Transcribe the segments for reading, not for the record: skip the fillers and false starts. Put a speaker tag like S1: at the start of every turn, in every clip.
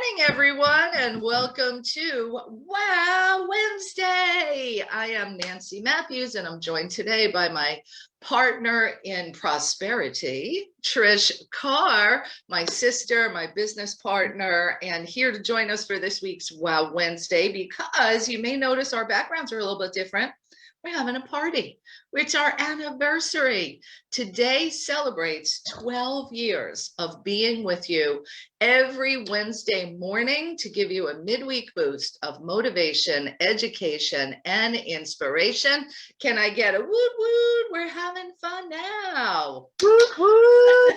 S1: morning, everyone, and welcome to Wow Wednesday. I am Nancy Matthews, and I'm joined today by my partner in prosperity, Trish Carr, my sister, my business partner, and here to join us for this week's Wow Wednesday, because you may notice our backgrounds are a little bit different. We're having a party. It's our anniversary. Today celebrates 12 years of being with you every Wednesday morning to give you a midweek boost of motivation, education, and inspiration. Can I get a woot woot? We're having fun now.
S2: Woot woot.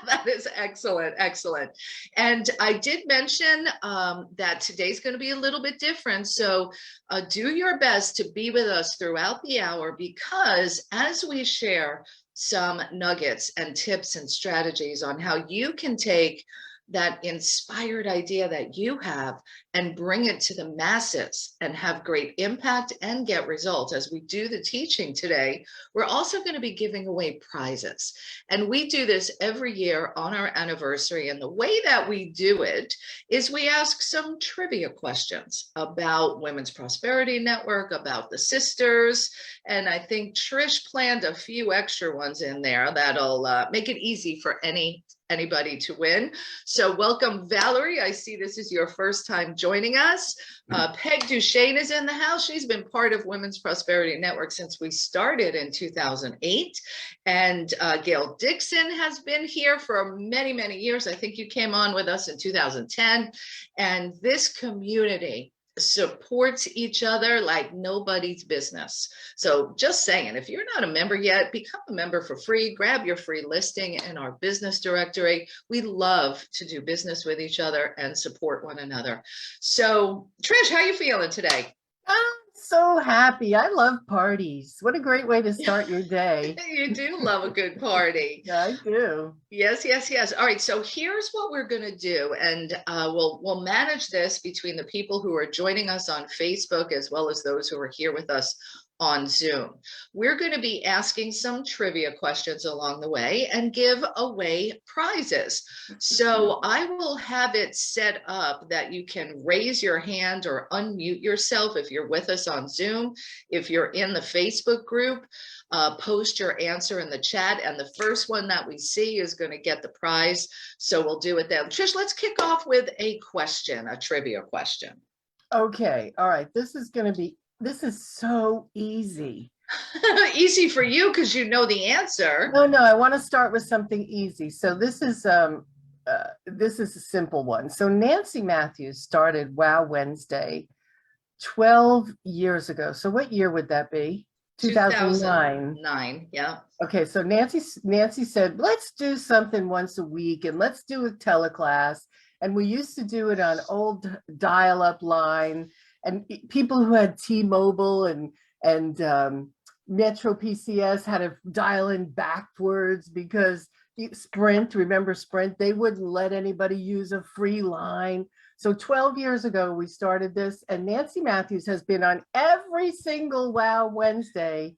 S1: That is excellent, excellent. And I did mention that today's going to be a little bit different. So do your best to be with us throughout the hour, because as we share some nuggets and tips and strategies on how you can take that inspired idea that you have and bring it to the masses and have great impact and get results. As we do the teaching today, we're also going to be giving away prizes. And we do this every year on our anniversary. And the way that we do it is we ask some trivia questions about Women's Prosperity Network, about the sisters. And I think Trish planned a few extra ones in there that'll make it easy for anybody to win. So welcome, Valerie. I see this is your first time joining us. Peg Duchesne is in the house. She's been part of Women's Prosperity Network since we started in 2008. And Gail Dixon has been here for many, many years. I think you came on with us in 2010. And this community supports each other like nobody's business. So just saying, if you're not a member yet, become a member for free. Grab your free listing in our business directory. We love to do business with each other and support one another. So Trish, how are you feeling today?
S2: I'm so happy. I love parties. What a great way to start your day.
S1: You do love a good party.
S2: Yeah, I do.
S1: Yes, yes, yes. All right. So here's what we're going to do. And we'll manage this between the people who are joining us on Facebook as well as those who are here with us on Zoom. We're going to be asking some trivia questions along the way and give away prizes. So I will have it set up that you can raise your hand or unmute yourself if you're with us on Zoom. If you're in the Facebook group, post your answer in the chat, and the first one that we see is going to get the prize. So we'll do it then. Trish, let's kick off with a question, a trivia question.
S2: Okay. All right. This is so easy.
S1: Easy for you because you know the answer.
S2: No, I want to start with something easy. So this is a simple one. So Nancy Matthews started Wow Wednesday 12 years ago. So what year would that be? 2009.
S1: Yeah.
S2: Okay, so Nancy said, let's do something once a week and let's do a teleclass. And we used to do it on old dial-up line, and people who had T-Mobile and Metro PCS had to dial in backwards because Sprint, remember Sprint, they wouldn't let anybody use a free line. So 12 years ago, we started this, and Nancy Matthews has been on every single Wow Wednesday,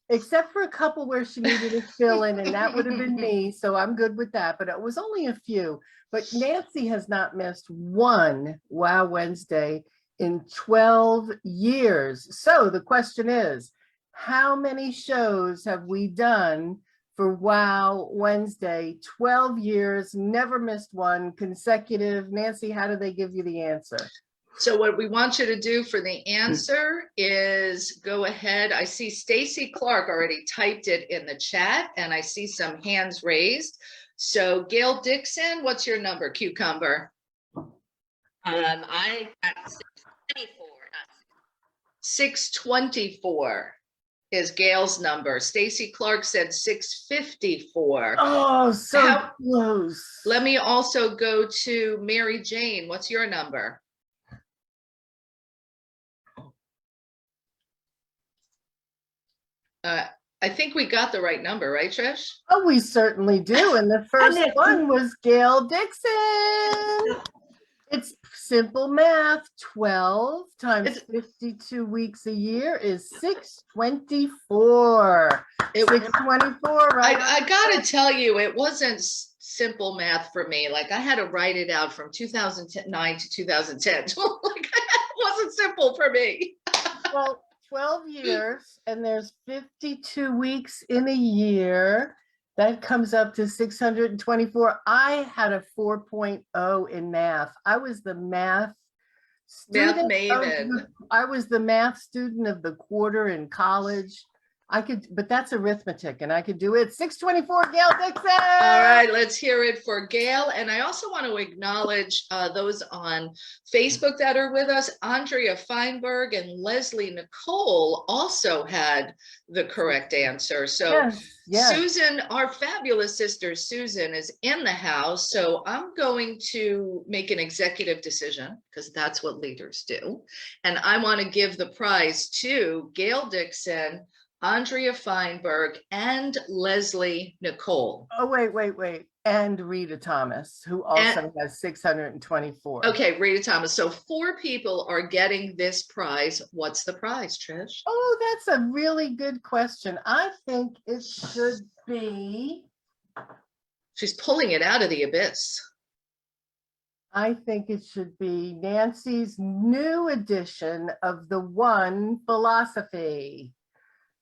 S2: except for a couple where she needed to fill in, and that would have been me. So I'm good with that, but it was only a few. But Nancy has not missed one Wow Wednesday in 12 years. So the question is, how many shows have we done for Wow Wednesday? 12 years, never missed one, consecutive. Nancy, how do they give you the answer?
S1: So what we want you to do for the answer is go ahead. I see Stacy Clark already typed it in the chat, and I see some hands raised. So Gail Dixon, what's your number, Cucumber?
S3: I got 624.
S1: 624 is Gail's number. Stacy Clark said 654.
S2: Oh, so close.
S1: Let me also go to Mary Jane. What's your number? I think we got the right number, right, Trish?
S2: Oh, we certainly do. And the first one was Gail Dixon. It's simple math. 12 times 52 weeks a year is 624. 624, right?
S1: I gotta tell you, it wasn't simple math for me. Like I had to write it out from 2009 to 2010. So like it wasn't simple for me.
S2: Well, 12 years and there's 52 weeks in a year. That comes up to 624. I had a 4.0 in math. I was the math student
S1: maven.
S2: I was the math student of the quarter in college. I could, but that's arithmetic and I could do it. 624, Gail Dixon.
S1: All right, let's hear it for Gail. And I also want to acknowledge those on Facebook that are with us. Andrea Feinberg and Leslie Nicole also had the correct answer. So
S2: yes.
S1: Susan, our fabulous sister Susan, is in the house. So I'm going to make an executive decision because that's what leaders do. And I want to give the prize to Gail Dixon, Andrea Feinberg, and Leslie Nicole.
S2: Oh, wait. And Rita Thomas, who also has 624.
S1: Okay, Rita Thomas. So 4 people are getting this prize. What's the prize, Trish?
S2: Oh, that's a really good question. I think it should be.
S1: She's pulling it out of the abyss.
S2: I think it should be Nancy's new edition of the One Philosophy.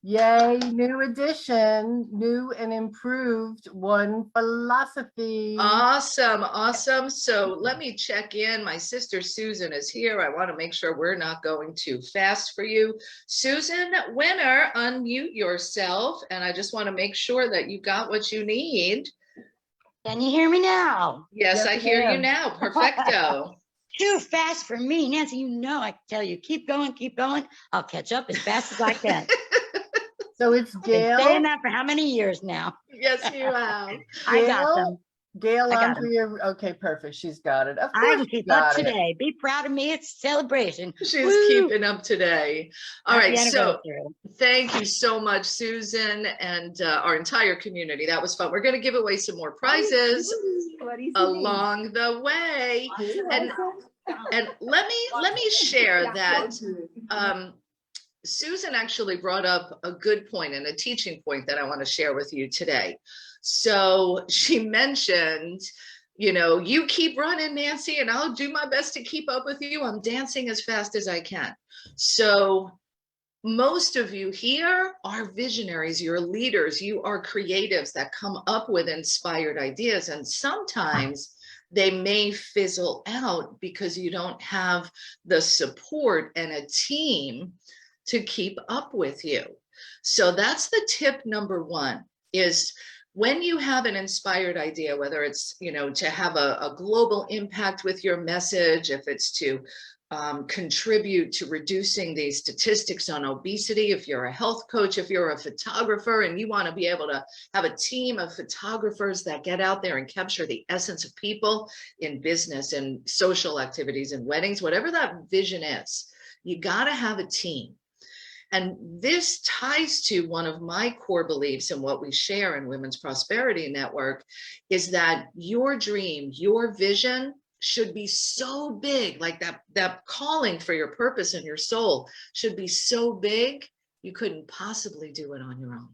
S2: Yay, new edition, new and improved One Philosophy.
S1: Awesome. So let me check in. My sister Susan is here. I want to make sure we're not going too fast for you. Susan, winner, unmute yourself. And I just want to make sure that you got what you need.
S3: Can you hear me now?
S1: Yes, I hear you now. Perfecto.
S3: Too fast for me, Nancy. You know, I tell you, keep going. I'll catch up as fast as I can.
S2: So it's Gail.
S3: I've been saying that for how many years now?
S1: Yes, you have.
S3: I got them.
S2: Gail, Andrea. Okay, perfect. She's got it. Of course,
S3: I can keep up today. Be proud of me. It's a celebration.
S1: She's keeping up today. All right. So thank you so much, Susan, and our entire community. That was fun. We're going to give away some more prizes along the way. And let me share that. Susan actually brought up a good point and a teaching point that I want to share with you today. So she mentioned, you keep running, Nancy, and I'll do my best to keep up with you. I'm dancing as fast as I can. So most of you here are visionaries, you're leaders, you are creatives that come up with inspired ideas. And sometimes they may fizzle out because you don't have the support and a team to keep up with you. So that's the tip number 1, is when you have an inspired idea, whether it's, to have a global impact with your message, if it's to contribute to reducing the statistics on obesity, if you're a health coach, if you're a photographer and you want to be able to have a team of photographers that get out there and capture the essence of people in business and social activities and weddings, whatever that vision is, you got to have a team. And this ties to one of my core beliefs and what we share in Women's Prosperity Network is that your dream, your vision should be so big, like that calling for your purpose and your soul should be so big, you couldn't possibly do it on your own.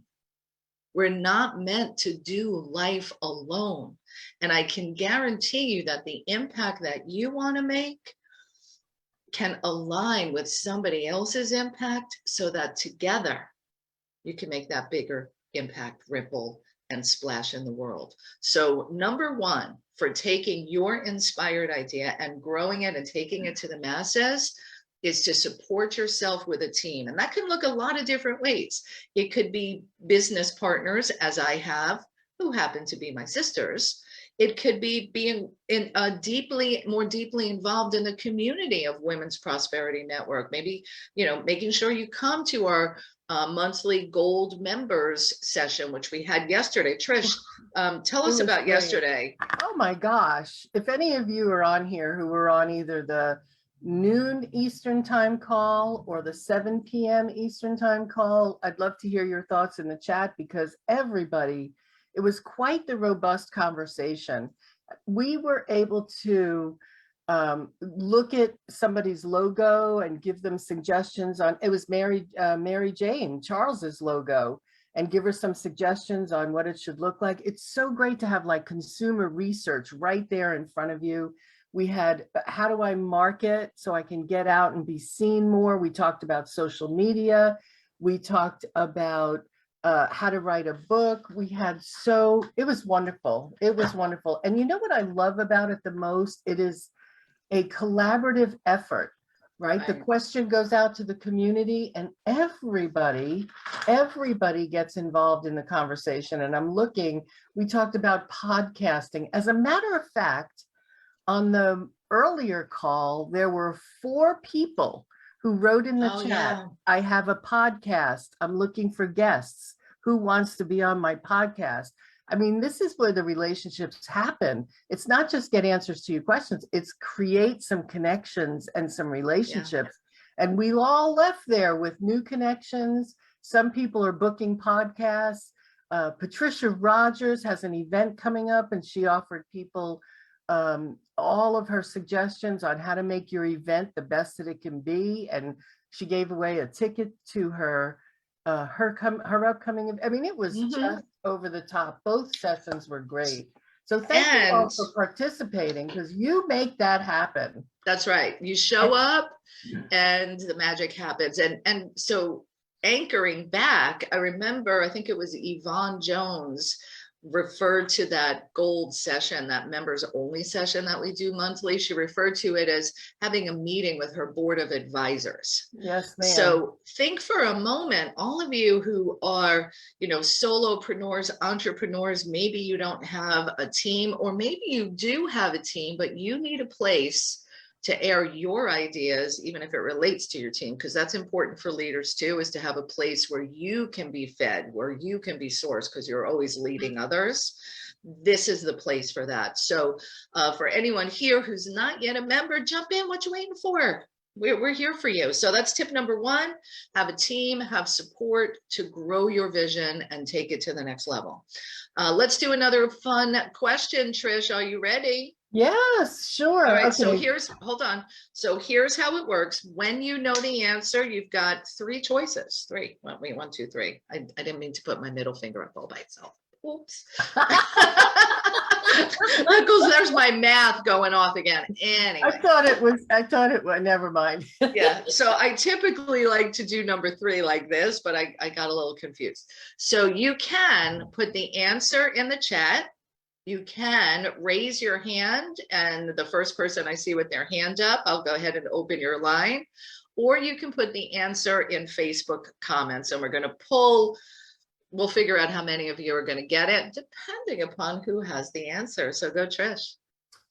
S1: We're not meant to do life alone. And I can guarantee you that the impact that you want to make can align with somebody else's impact so that together you can make that bigger impact, ripple, and splash in the world. So number 1, for taking your inspired idea and growing it and taking it to the masses is to support yourself with a team. And that can look a lot of different ways. It could be business partners, as I have, who happen to be my sisters. It could be being more deeply involved in the community of Women's Prosperity Network. Maybe, making sure you come to our monthly gold members session, which we had yesterday. Trish, tell us about yesterday.
S2: Oh my gosh. If any of you are on here who were on either the noon Eastern time call or the 7 p.m. Eastern time call, I'd love to hear your thoughts in the chat because it was quite the robust conversation. We were able to look at somebody's logo and give them suggestions on, it was Mary Jane, Charles's logo. and give her some suggestions on what it should look like. It's so great to have like consumer research right there in front of you. We had, how do I market so I can get out and be seen more? We talked about social media. We talked about how to write a book. It was wonderful. It was wonderful. And you know what I love about it the most? It is a collaborative effort, right? The question goes out to the community and everybody gets involved in the conversation. And we talked about podcasting. As a matter of fact, on the earlier call, there were 4 people who wrote in the chat, yeah. I have a podcast. I'm looking for guests. Who wants to be on my podcast? I mean, this is where the relationships happen. It's not just get answers to your questions. It's create some connections and some relationships. Yeah. And we all left there with new connections. Some people are booking podcasts. Patricia Rogers has an event coming up, and she offered people all of her suggestions on how to make your event the best that it can be. And she gave away a ticket to her upcoming, I mean, it was just over the top. Both sessions were great. So thank you all for participating, because you make that happen.
S1: That's right. You show up and the magic happens. And so anchoring back, I remember, I think it was Yvonne Jones referred to that gold session, that members only session that we do monthly. She referred to it as having a meeting with her board of advisors.
S2: Yes, ma'am.
S1: So think for a moment, all of you who are, solopreneurs, entrepreneurs, maybe you don't have a team, or maybe you do have a team, but you need a place to air your ideas, even if it relates to your team, because that's important for leaders too, is to have a place where you can be fed, where you can be sourced, because you're always leading others. This is the place for that. So for anyone here who's not yet a member, jump in. What you waiting for? We're here for you. So that's tip number 1, have a team, have support to grow your vision and take it to the next level. Let's do another fun question. Trish, are you ready?
S2: Yes, sure.
S1: All right,
S2: okay.
S1: So hold on. So here's how it works. When you know the answer, you've got 3 choices. 3. Well, wait, 1, 2, 3. I didn't mean to put my middle finger up all by itself. Oops. There's my math going off again. Anyway.
S2: I thought it was, never mind.
S1: Yeah. So I typically like to do number 3 like this, but I got a little confused. So you can put the answer in the chat. You can raise your hand, and the first person I see with their hand up, I'll go ahead and open your line. Or you can put the answer in Facebook comments, and we're going to we'll figure out how many of you are going to get it, depending upon who has the answer. So go, Trish.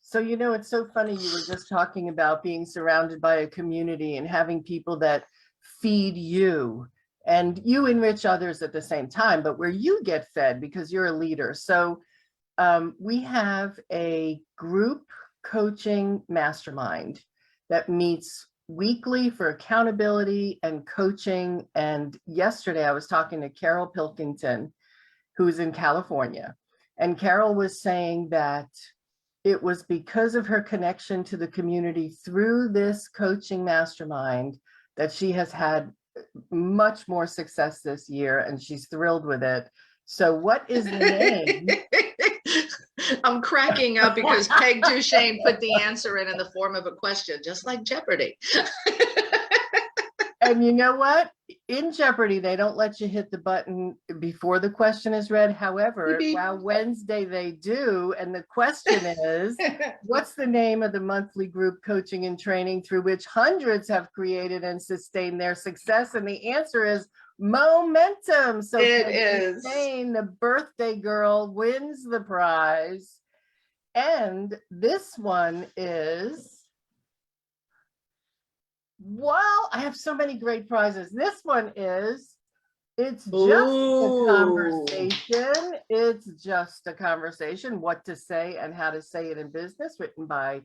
S2: So, it's so funny. You were just talking about being surrounded by a community and having people that feed you, and you enrich others at the same time, but where you get fed because you're a leader. So we have a group coaching mastermind that meets weekly for accountability and coaching. And yesterday I was talking to Carol Pilkington, who's in California. And Carol was saying that it was because of her connection to the community through this coaching mastermind that she has had much more success this year, and she's thrilled with it. So what is the name?
S1: I'm cracking up because Peg Duchesne put the answer in the form of a question, just like Jeopardy.
S2: And you know what? In Jeopardy, they don't let you hit the button before the question is read. However, Wow Wednesday they do. And the question is, what's the name of the monthly group coaching and training through which hundreds have created and sustained their success? And the answer is Momentum. So
S1: it is.
S2: The birthday girl wins the prize. And this one is, well, I have so many great prizes. This one is, it's just a conversation. It's just a conversation, what to say and how to say it in business, written by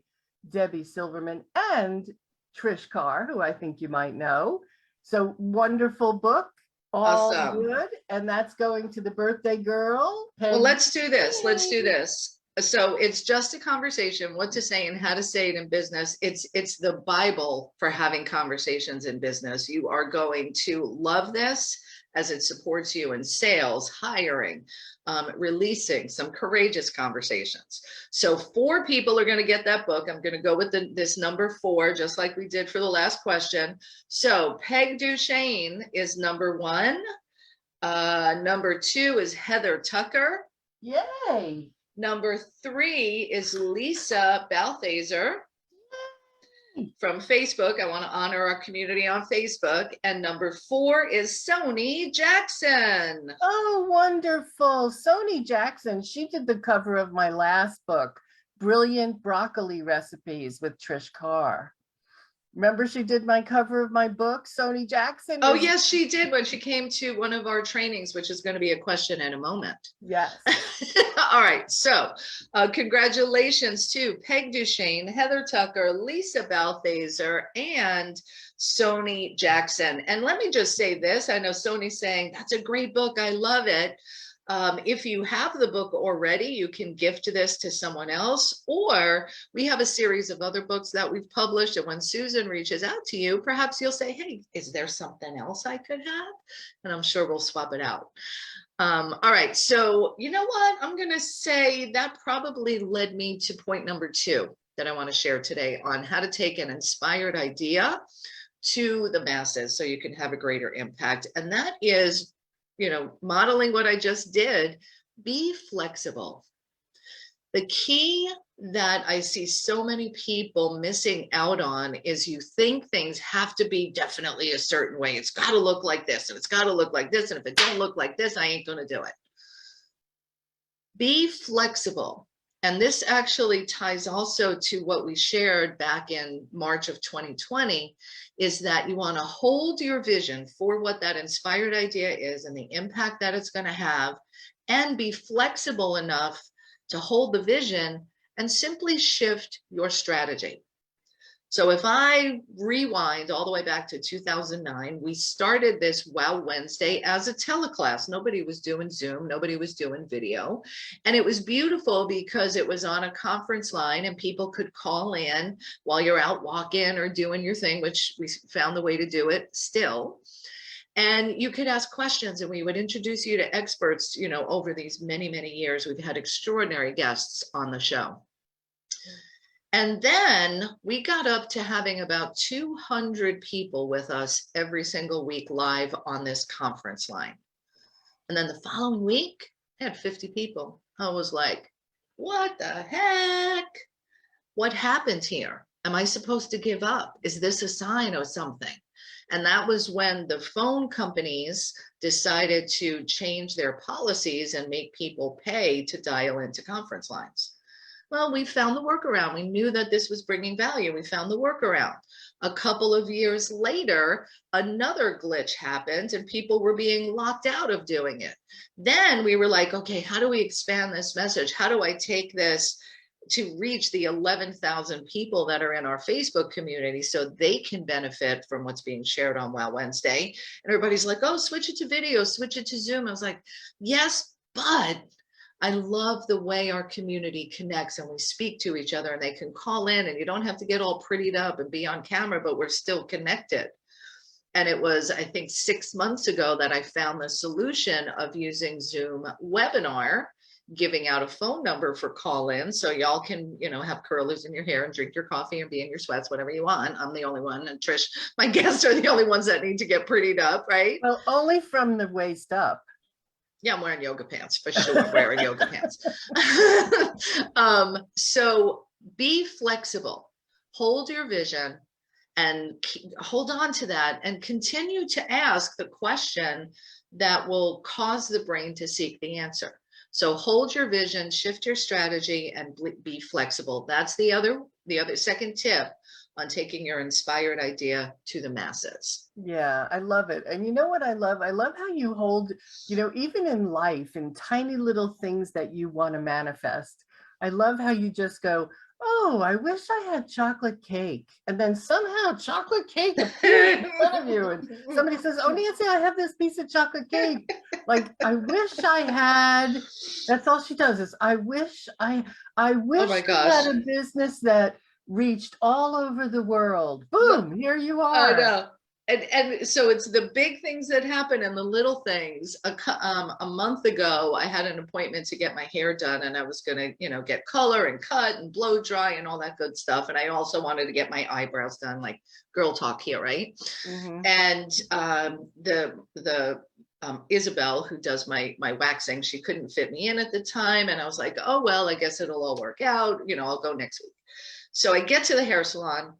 S2: Debbie Silverman and Trish Carr, who I think you might know. So wonderful book. All
S1: awesome.
S2: Good. And that's going to the birthday girl.
S1: Well, let's do this. Let's do this. So it's just a conversation, what to say and how to say it in business. It's the Bible for having conversations in business. You are going to love this. as it supports you in sales, hiring, releasing some courageous conversations. So 4 people are going to get that book. I'm going to go with this number 4, just like we did for the last question. So Peg Duchesne is number 1. Number 2 is Heather Tucker.
S2: Yay.
S1: Number 3 is Lisa Balthaser from Facebook. I want to honor our community on Facebook. And number 4 is Sony Jackson.
S2: Oh, wonderful. Sony Jackson. She did the cover of my last book, Brilliant Broccoli Recipes with Trish Carr. Remember, she did my cover of my book, Sony Jackson?
S1: Oh, yes, she did when she came to one of our trainings, which is going to be a question in a moment.
S2: Yes.
S1: All right. So congratulations to Peg Duchesne, Heather Tucker, Lisa Balthaser, and Sony Jackson. And let me just say this. I know Sony's saying, that's a great book. I love it. If you have the book already, you can gift this to someone else, or we have a series of other books that we've published. And when Susan reaches out to you, perhaps you'll say, hey, is there something else I could have? And I'm sure we'll swap it out. All right. So you know what? I'm going to say that probably led me to point number 2 that I want to share today on how to take an inspired idea to the masses so you can have a greater impact. And that is, modeling what I just did, be flexible. The key that I see so many people missing out on is you think things have to be definitely a certain way. It's got to look like this, and it's got to look like this. And if it don't look like this, I ain't going to do it. Be flexible. And this actually ties also to what we shared back in March of 2020, is that you want to hold your vision for what that inspired idea is and the impact that it's going to have, and be flexible enough to hold the vision and simply shift your strategy. So if I rewind all the way back to 2009, we started this Wow Wednesday as a teleclass. Nobody was doing Zoom, nobody was doing video. And it was beautiful because it was on a conference line and people could call in while you're out walking or doing your thing, which we found the way to do it still. And you could ask questions and we would introduce you to experts, over these many, many years. We've had extraordinary guests on the show. And then we got up to having about 200 people with us every single week live on this conference line. And then the following week, I had 50 people. I was like, what the heck? What happened here? Am I supposed to give up? Is this a sign or something? And that was when the phone companies decided to change their policies and make people pay to dial into conference lines. Well, we found the workaround. We knew that this was bringing value. We found the workaround. A couple of years later, another glitch happened and people were being locked out of doing it. Then we were like, okay, how do we expand this message? How do I take this to reach the 11,000 people that are in our Facebook community so they can benefit from what's being shared on Wow Wednesday? And everybody's like, oh, switch it to video, switch it to Zoom. I was like, yes, but I love the way our community connects and we speak to each other and they can call in and you don't have to get all prettied up and be on camera, but we're still connected. And it was, I think, 6 months ago that I found the solution of using Zoom webinar, giving out a phone number for call-in so y'all can, have curlers in your hair and drink your coffee and be in your sweats, whatever you want. I'm the only one, and Trish, my guests are the only ones that need to get prettied up, right?
S2: Well, only from the waist up.
S1: Yeah, I'm wearing yoga pants for sure. I'm wearing yoga pants. So be flexible, hold your vision and hold on to that and continue to ask the question that will cause the brain to seek the answer. So hold your vision, shift your strategy, and be flexible. That's the other second tip on taking your inspired idea to the masses.
S2: Yeah, I love it. And you know what I love? I love how you hold, even in life, in tiny little things that you want to manifest. I love how you just go, oh, I wish I had chocolate cake. And then somehow chocolate cake appears in front of you. And somebody says, oh, Nancy, I have this piece of chocolate cake. Like, I wish I had, that's all she does is, I wish I had a business that reached all over the world. Boom, here you are.
S1: I know. And so it's the big things that happen and the little things. A month ago, I had an appointment to get my hair done, and I was going to, get color and cut and blow dry and all that good stuff. And I also wanted to get my eyebrows done, like girl talk here, right?
S2: Mhm.
S1: And the Isabel, who does my waxing, she couldn't fit me in at the time, and I was like, oh well, I guess it'll all work out. I'll go next week. So I get to the hair salon.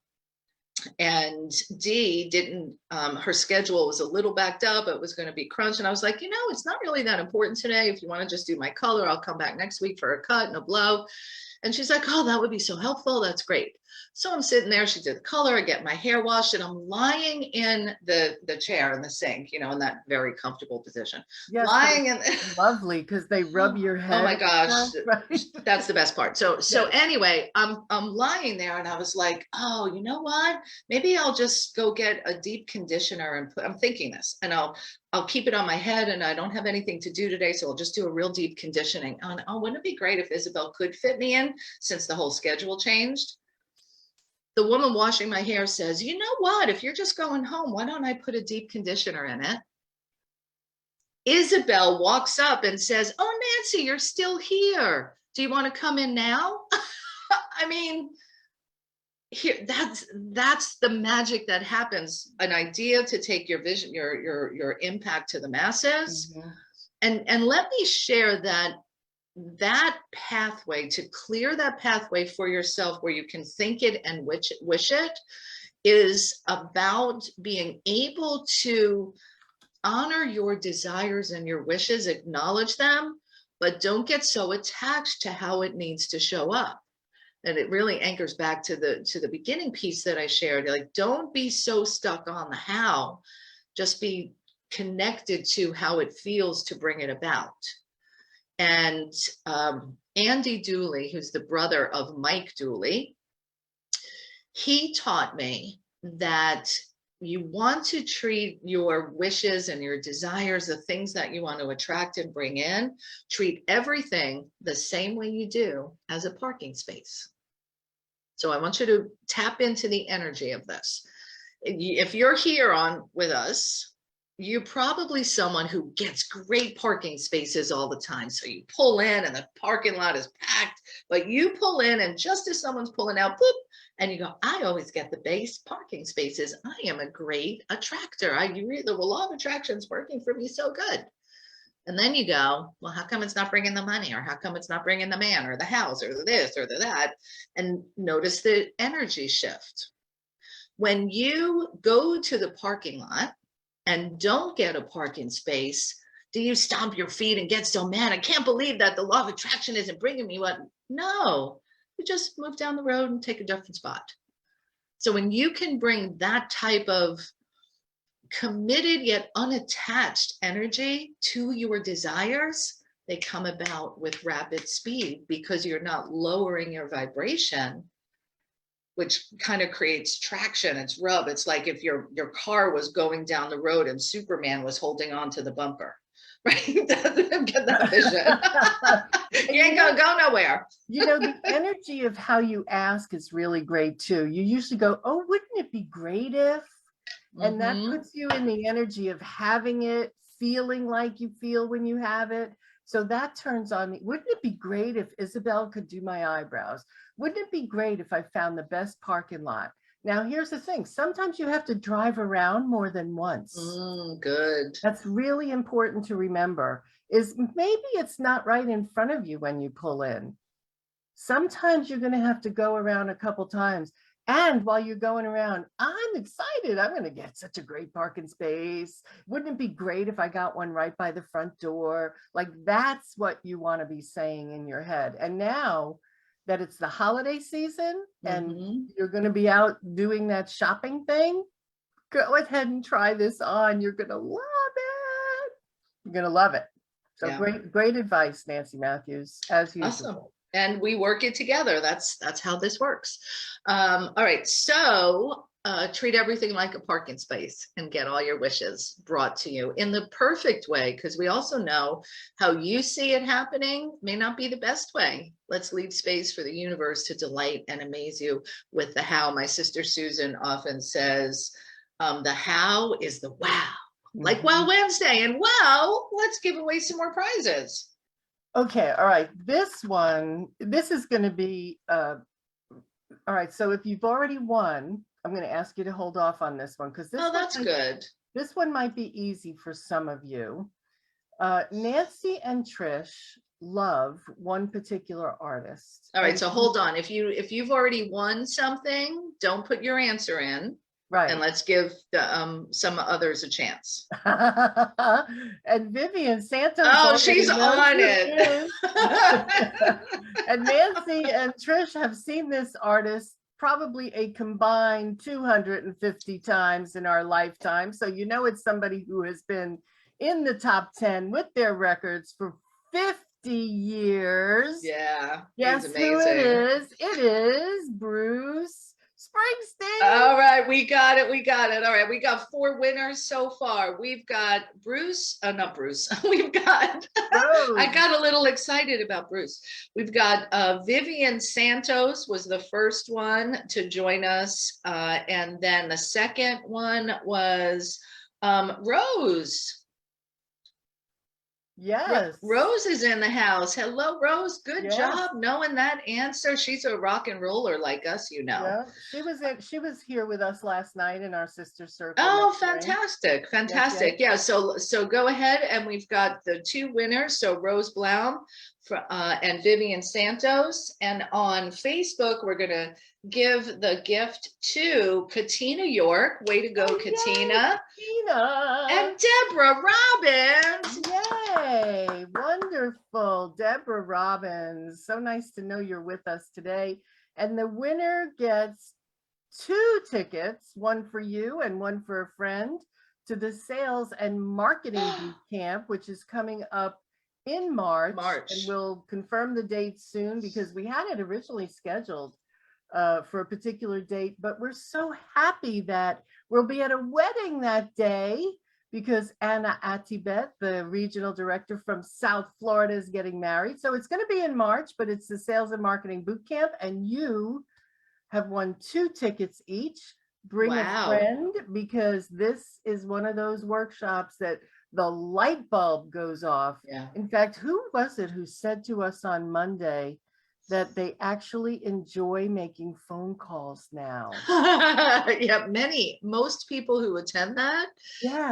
S1: And Dee didn't, her schedule was a little backed up. It was going to be crunched. And I was like, it's not really that important today. If you want to just do my color, I'll come back next week for a cut and a blow. And she's like, oh, that would be so helpful. That's great. So I'm sitting there, she did the color, I get my hair washed, and I'm lying in the chair in the sink, in that very comfortable position.
S2: Yes,
S1: lying in
S2: lovely, because they rub your head.
S1: Oh my gosh,
S2: right?
S1: that's the best part. So anyway, I'm lying there, and I was like, oh, you know what? Maybe I'll just go get a deep conditioner and I'm thinking this, and I'll keep it on my head, and I don't have anything to do today, so I'll just do a real deep conditioning. And wouldn't it be great if Isabel could fit me in, since the whole schedule changed? The woman washing my hair says, you know what? If you're just going home, why don't I put a deep conditioner in it? Isabel walks up and says, oh, Nancy, you're still here. Do you want to come in now? I mean, here, that's the magic that happens. An idea to take your vision, your impact to the masses. Mm-hmm. And let me share that pathway, to clear that pathway for yourself where you can think it and wish it, is about being able to honor your desires and your wishes, acknowledge them, but don't get so attached to how it needs to show up. And it really anchors back to the beginning piece that I shared. Like, don't be so stuck on the how, just be connected to how it feels to bring it about. And Andy Dooley, who's the brother of Mike Dooley, he taught me that you want to treat your wishes and your desires, the things that you want to attract and bring in, treat everything the same way you do as a parking space. So I want you to tap into the energy of this. If you're here with us, you're probably someone who gets great parking spaces all the time. So you pull in and the parking lot is packed, but you pull in, and just as someone's pulling out, boop, and you go, I always get the base parking spaces. I am a great attractor. The law of attraction's working for me so good. And then you go, well, how come it's not bringing the money? Or how come it's not bringing the man or the house or the this or the that? And notice the energy shift. When you go to the parking lot and don't get a parking space, do you stomp your feet and get so mad? I can't believe that the law of attraction isn't bringing me what? No, you just move down the road and take a different spot. So when you can bring that type of committed yet unattached energy to your desires, they come about with rapid speed, because you're not lowering your vibration, which kind of creates traction. It's rub. It's like if your car was going down the road and Superman was holding on to the bumper, right? Get that vision. You ain't gonna go nowhere.
S2: The energy of how you ask is really great too. You usually go, oh, wouldn't it be great if? And that puts you in the energy of having it, feeling like you feel when you have it. So that turns on me. Wouldn't it be great if Isabel could do my eyebrows? Wouldn't it be great if I found the best parking lot? Now, here's the thing. Sometimes you have to drive around more than once.
S1: Good.
S2: That's really important to remember, is maybe it's not right in front of you when you pull in. Sometimes you're going to have to go around a couple times. And while you're going around, I'm excited. I'm going to get such a great parking space. Wouldn't it be great if I got one right by the front door? Like, that's what you want to be saying in your head. And now that it's the holiday season and you're going to be out doing that shopping thing, go ahead and try this on. You're going to love it. You're going to love it. So great advice, Nancy Matthews, as usual.
S1: Awesome. And we work it together. That's how this works. All right. So treat everything like a parking space and get all your wishes brought to you in the perfect way, because we also know how you see it happening may not be the best way. Let's leave space for the universe to delight and amaze you with the how. My sister Susan often says, The how is the wow, like
S2: Mm-hmm.
S1: Wow Wednesday. And wow, let's give away some more prizes.
S2: Okay, all right. This is going to be, all right. So if you've already won, I'm going to ask you to hold off on this one because
S1: Oh, that's good.
S2: this one might be easy for some of you. Nancy and Trish love one particular artist.
S1: All right,
S2: And
S1: so hold on. If you've already won something, don't put your answer in, and
S2: right.
S1: let's give some others a chance.
S2: And Vivian Santos
S1: Oh,
S2: already
S1: she's
S2: knows
S1: on
S2: who
S1: it.
S2: is. And Nancy and Trish have seen this artist probably a combined 250 times in our lifetime. So you know it's somebody who has been in the top 10 with their records for 50 years.
S1: Yeah,
S2: Guess
S1: he's
S2: who
S1: amazing.
S2: it is? It is Bruce Springsteen.
S1: All right, we got it. We got it. All right, we got 4 winners so far. We've got Bruce, not Bruce. We've got,
S2: Rose.
S1: I got a little excited about Bruce. We've got Vivian Santos was the first one to join us. And then the second one was Rose.
S2: Yes.
S1: Rose is in the house. Hello, Rose. Good
S2: Yes.
S1: job knowing that answer. She's a rock and roller like us, you know.
S2: Yeah, she was here with us last night in our sister circle.
S1: Oh, fantastic. Fantastic. Yes. Yeah, so go ahead, and we've got the 2 winners. So Rose Blaum and Vivian Santos. And on Facebook, we're going to give the gift to Katina York. Way to go, Katina.
S2: Katina.
S1: And Deborah Robbins.
S2: Yay. Wonderful. Deborah Robbins. So nice to know you're with us today. And the winner gets 2 tickets, one for you and one for a friend, to the Sales and Marketing Boot Camp, which is coming up in March. And we'll confirm the date soon because we had it originally scheduled for a particular date, but we're so happy that we'll be at a wedding that day because Anna Atibet, the regional director from South Florida, is getting married. So it's going to be in March, but it's the Sales and Marketing Boot Camp, and you have won 2 tickets each. Bring a friend, because this is one of those workshops that the light bulb goes off.
S1: Yeah.
S2: In fact, who was it who said to us on Monday that they actually enjoy making phone calls now?
S1: Yeah, most people who attend that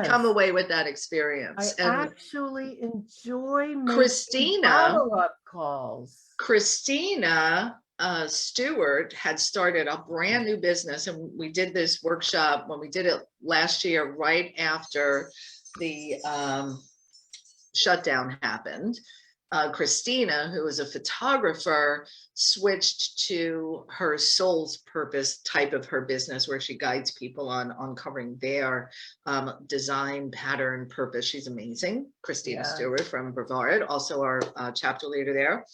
S1: come away with that experience.
S2: I actually enjoy making follow-up calls.
S1: Christina Stewart had started a brand new business, and we did this workshop when we did it last year, right after the shutdown happened. Christina, who is a photographer, switched to her soul's purpose type of her business, where she guides people on uncovering their design, pattern, purpose. She's amazing. Christina Stewart from Brevard, also our chapter leader there.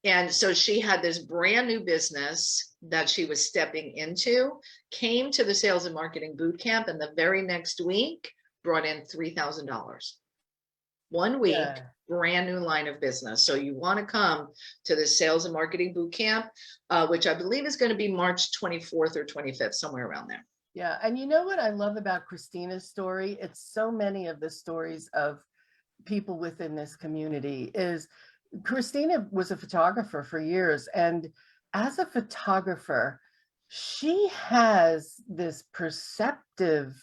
S1: And so she had this brand new business that she was stepping into, came to the Sales and Marketing Boot Camp, and the very next week brought in $3,000. 1 week, brand new line of business. So you want to come to the Sales and Marketing Boot Camp, which I believe is going to be March 24th or 25th, somewhere around there.
S2: Yeah. And you know what I love about Christina's story? It's so many of the stories of people within this community is Christina was a photographer for years. And as a photographer, she has this perceptive,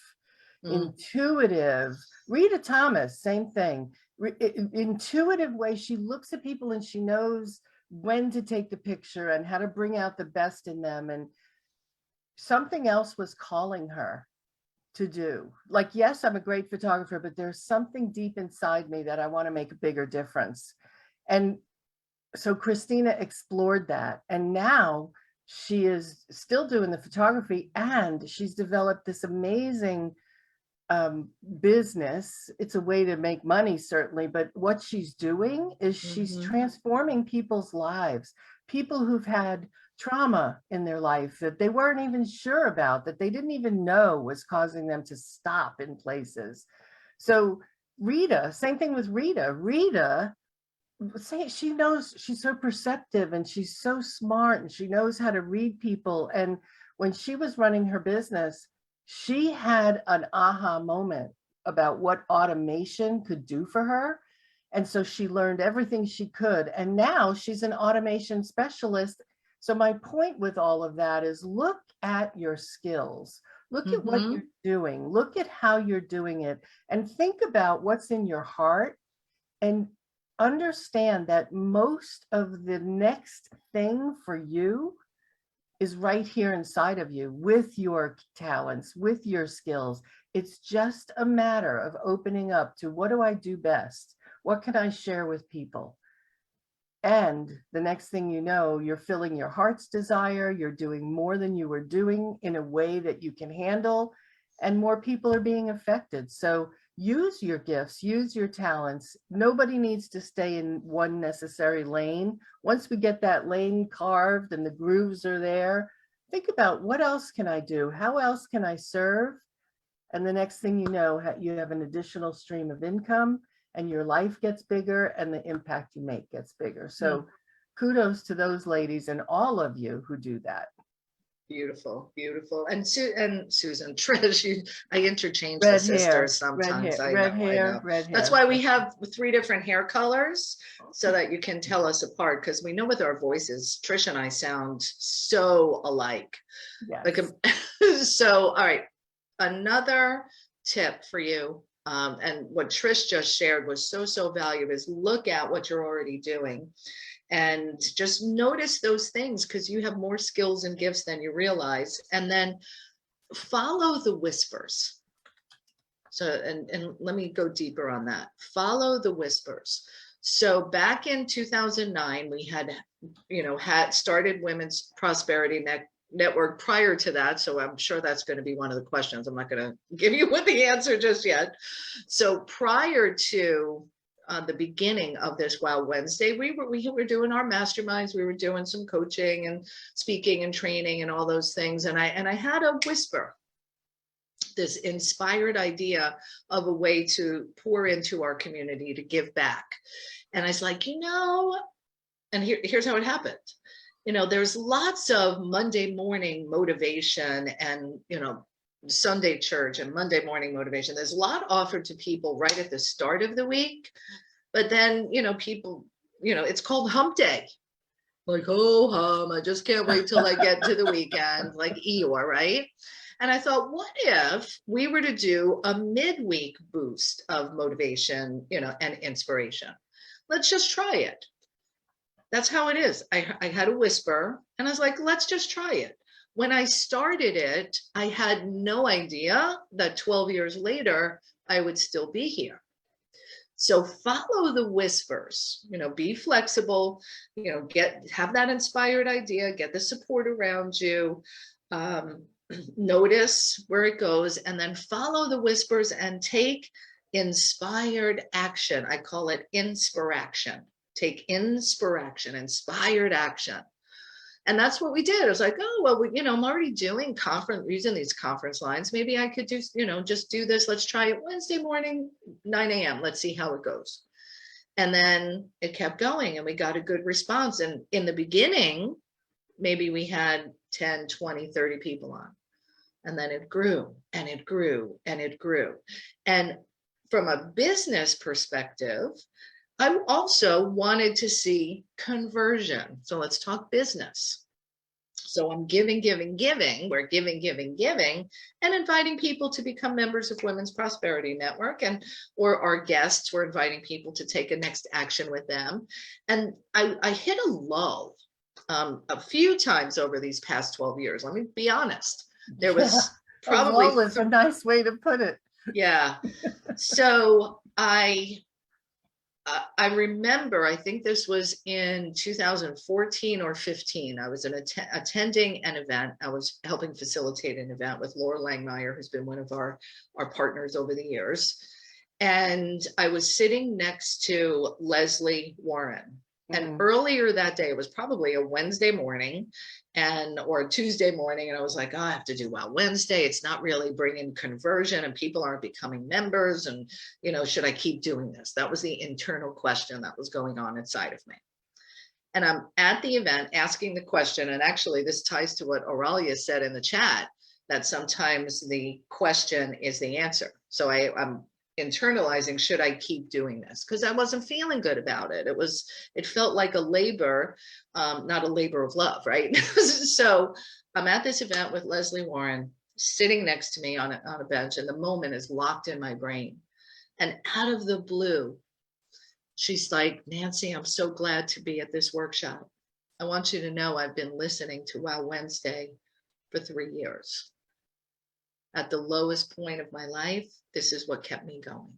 S2: intuitive, Rita Thomas, same thing, intuitive way. She looks at people and she knows when to take the picture and how to bring out the best in them. And something else was calling her to do. Like, yes, I'm a great photographer, but there's something deep inside me that I want to make a bigger difference. And so Christina explored that. And now she is still doing the photography, and she's developed this amazing business. It's a way to make money, certainly, but what she's doing is she's transforming people's lives, people who've had trauma in their life that they weren't even sure about, that they didn't even know was causing them to stop in places. So Rita, same thing with Rita. Rita, she knows, she's so perceptive and she's so smart and she knows how to read people. And when she was running her business, she had an aha moment about what automation could do for her. And so she learned everything she could. And now she's an automation specialist. So my point with all of that is look at your skills. Look at what you're doing. Look at how you're doing it. And think about what's in your heart. And understand that most of the next thing for you is right here inside of you with your talents, with your skills. It's just a matter of opening up to what do I do best? What can I share with people? And the next thing you know, you're filling your heart's desire. You're doing more than you were doing in a way that you can handle, and more people are being affected. So use your gifts, use your talents. Nobody needs to stay in one necessary lane. Once we get that lane carved and the grooves are there, think about what else can I do? How else can I serve? And the next thing you know, you have an additional stream of income, and your life gets bigger and the impact you make gets bigger. So kudos to those ladies and all of you who do that.
S1: Beautiful, beautiful. And Susan, Trish, I interchange the sisters sometimes.
S2: Red hair.
S1: That's why we have 3 different hair colors, so that you can tell us apart, because we know with our voices, Trish and I sound so alike.
S2: Yes.
S1: So, all right, another tip for you, and what Trish just shared was so valuable, is look at what you're already doing. And just notice those things, because you have more skills and gifts than you realize. And then follow the whispers. So, and let me go deeper on that. Follow the whispers. So back in 2009, we had started Women's Prosperity Network prior to that. So I'm sure that's going to be one of the questions. I'm not going to give you the answer just yet. So prior to the beginning of this Wow Wednesday, we were doing our masterminds. We were doing some coaching and speaking and training and all those things. And I had a whisper, this inspired idea of a way to pour into our community, to give back. And I was like, and here's how it happened. There's lots of Monday morning motivation and, Sunday church and Monday morning motivation. There's a lot offered to people right at the start of the week, but then, people, it's called hump day. Like, oh, I just can't wait till I get to the weekend, like Eeyore, right? And I thought, what if we were to do a midweek boost of motivation, and inspiration? Let's just try it. That's how it is. I had a whisper and I was like, let's just try it. When I started it, I had no idea that 12 years later, I would still be here. So follow the whispers, be flexible, have that inspired idea, get the support around you, notice where it goes, and then follow the whispers and take inspired action. I call it inspiraction. Take inspiration, inspired action. And that's what we did. I was like, oh, well, I'm already doing using these conference lines. Maybe I could do, just do this. Let's try it Wednesday morning, 9 a.m. Let's see how it goes. And then it kept going and we got a good response. And in the beginning, maybe we had 10, 20, 30 people on. And then it grew and it grew and it grew. And from a business perspective, I also wanted to see conversion. So let's talk business. So I'm giving. We're giving, and inviting people to become members of Women's Prosperity Network, or our guests, we're inviting people to take a next action with them. And I hit a lull a few times over these past 12 years. Let me be honest. There was probably
S2: a lull is a nice way to put it.
S1: Yeah. So I remember, I think this was in 2014 or 15. I was attending an event. I was helping facilitate an event with Laura Langmeyer, who's been one of our partners over the years. And I was sitting next to Leslie Warren. And earlier that day, it was probably a Wednesday morning or a Tuesday morning. And I was like, oh, I have to do Wow Wednesday. It's not really bringing conversion and people aren't becoming members. And, should I keep doing this? That was the internal question that was going on inside of me. And I'm at the event asking the question. And actually, this ties to what Aurelia said in the chat. that sometimes the question is the answer. So I'm internalizing, should I keep doing this? Because I wasn't feeling good about it. It felt like a labor, not a labor of love, right? So I'm at this event with Leslie Warren, sitting next to me on a bench, and the moment is locked in my brain. And out of the blue, she's like, Nancy, I'm so glad to be at this workshop. I want you to know I've been listening to Wow Wednesday for 3 years. At the lowest point of my life, this is what kept me going.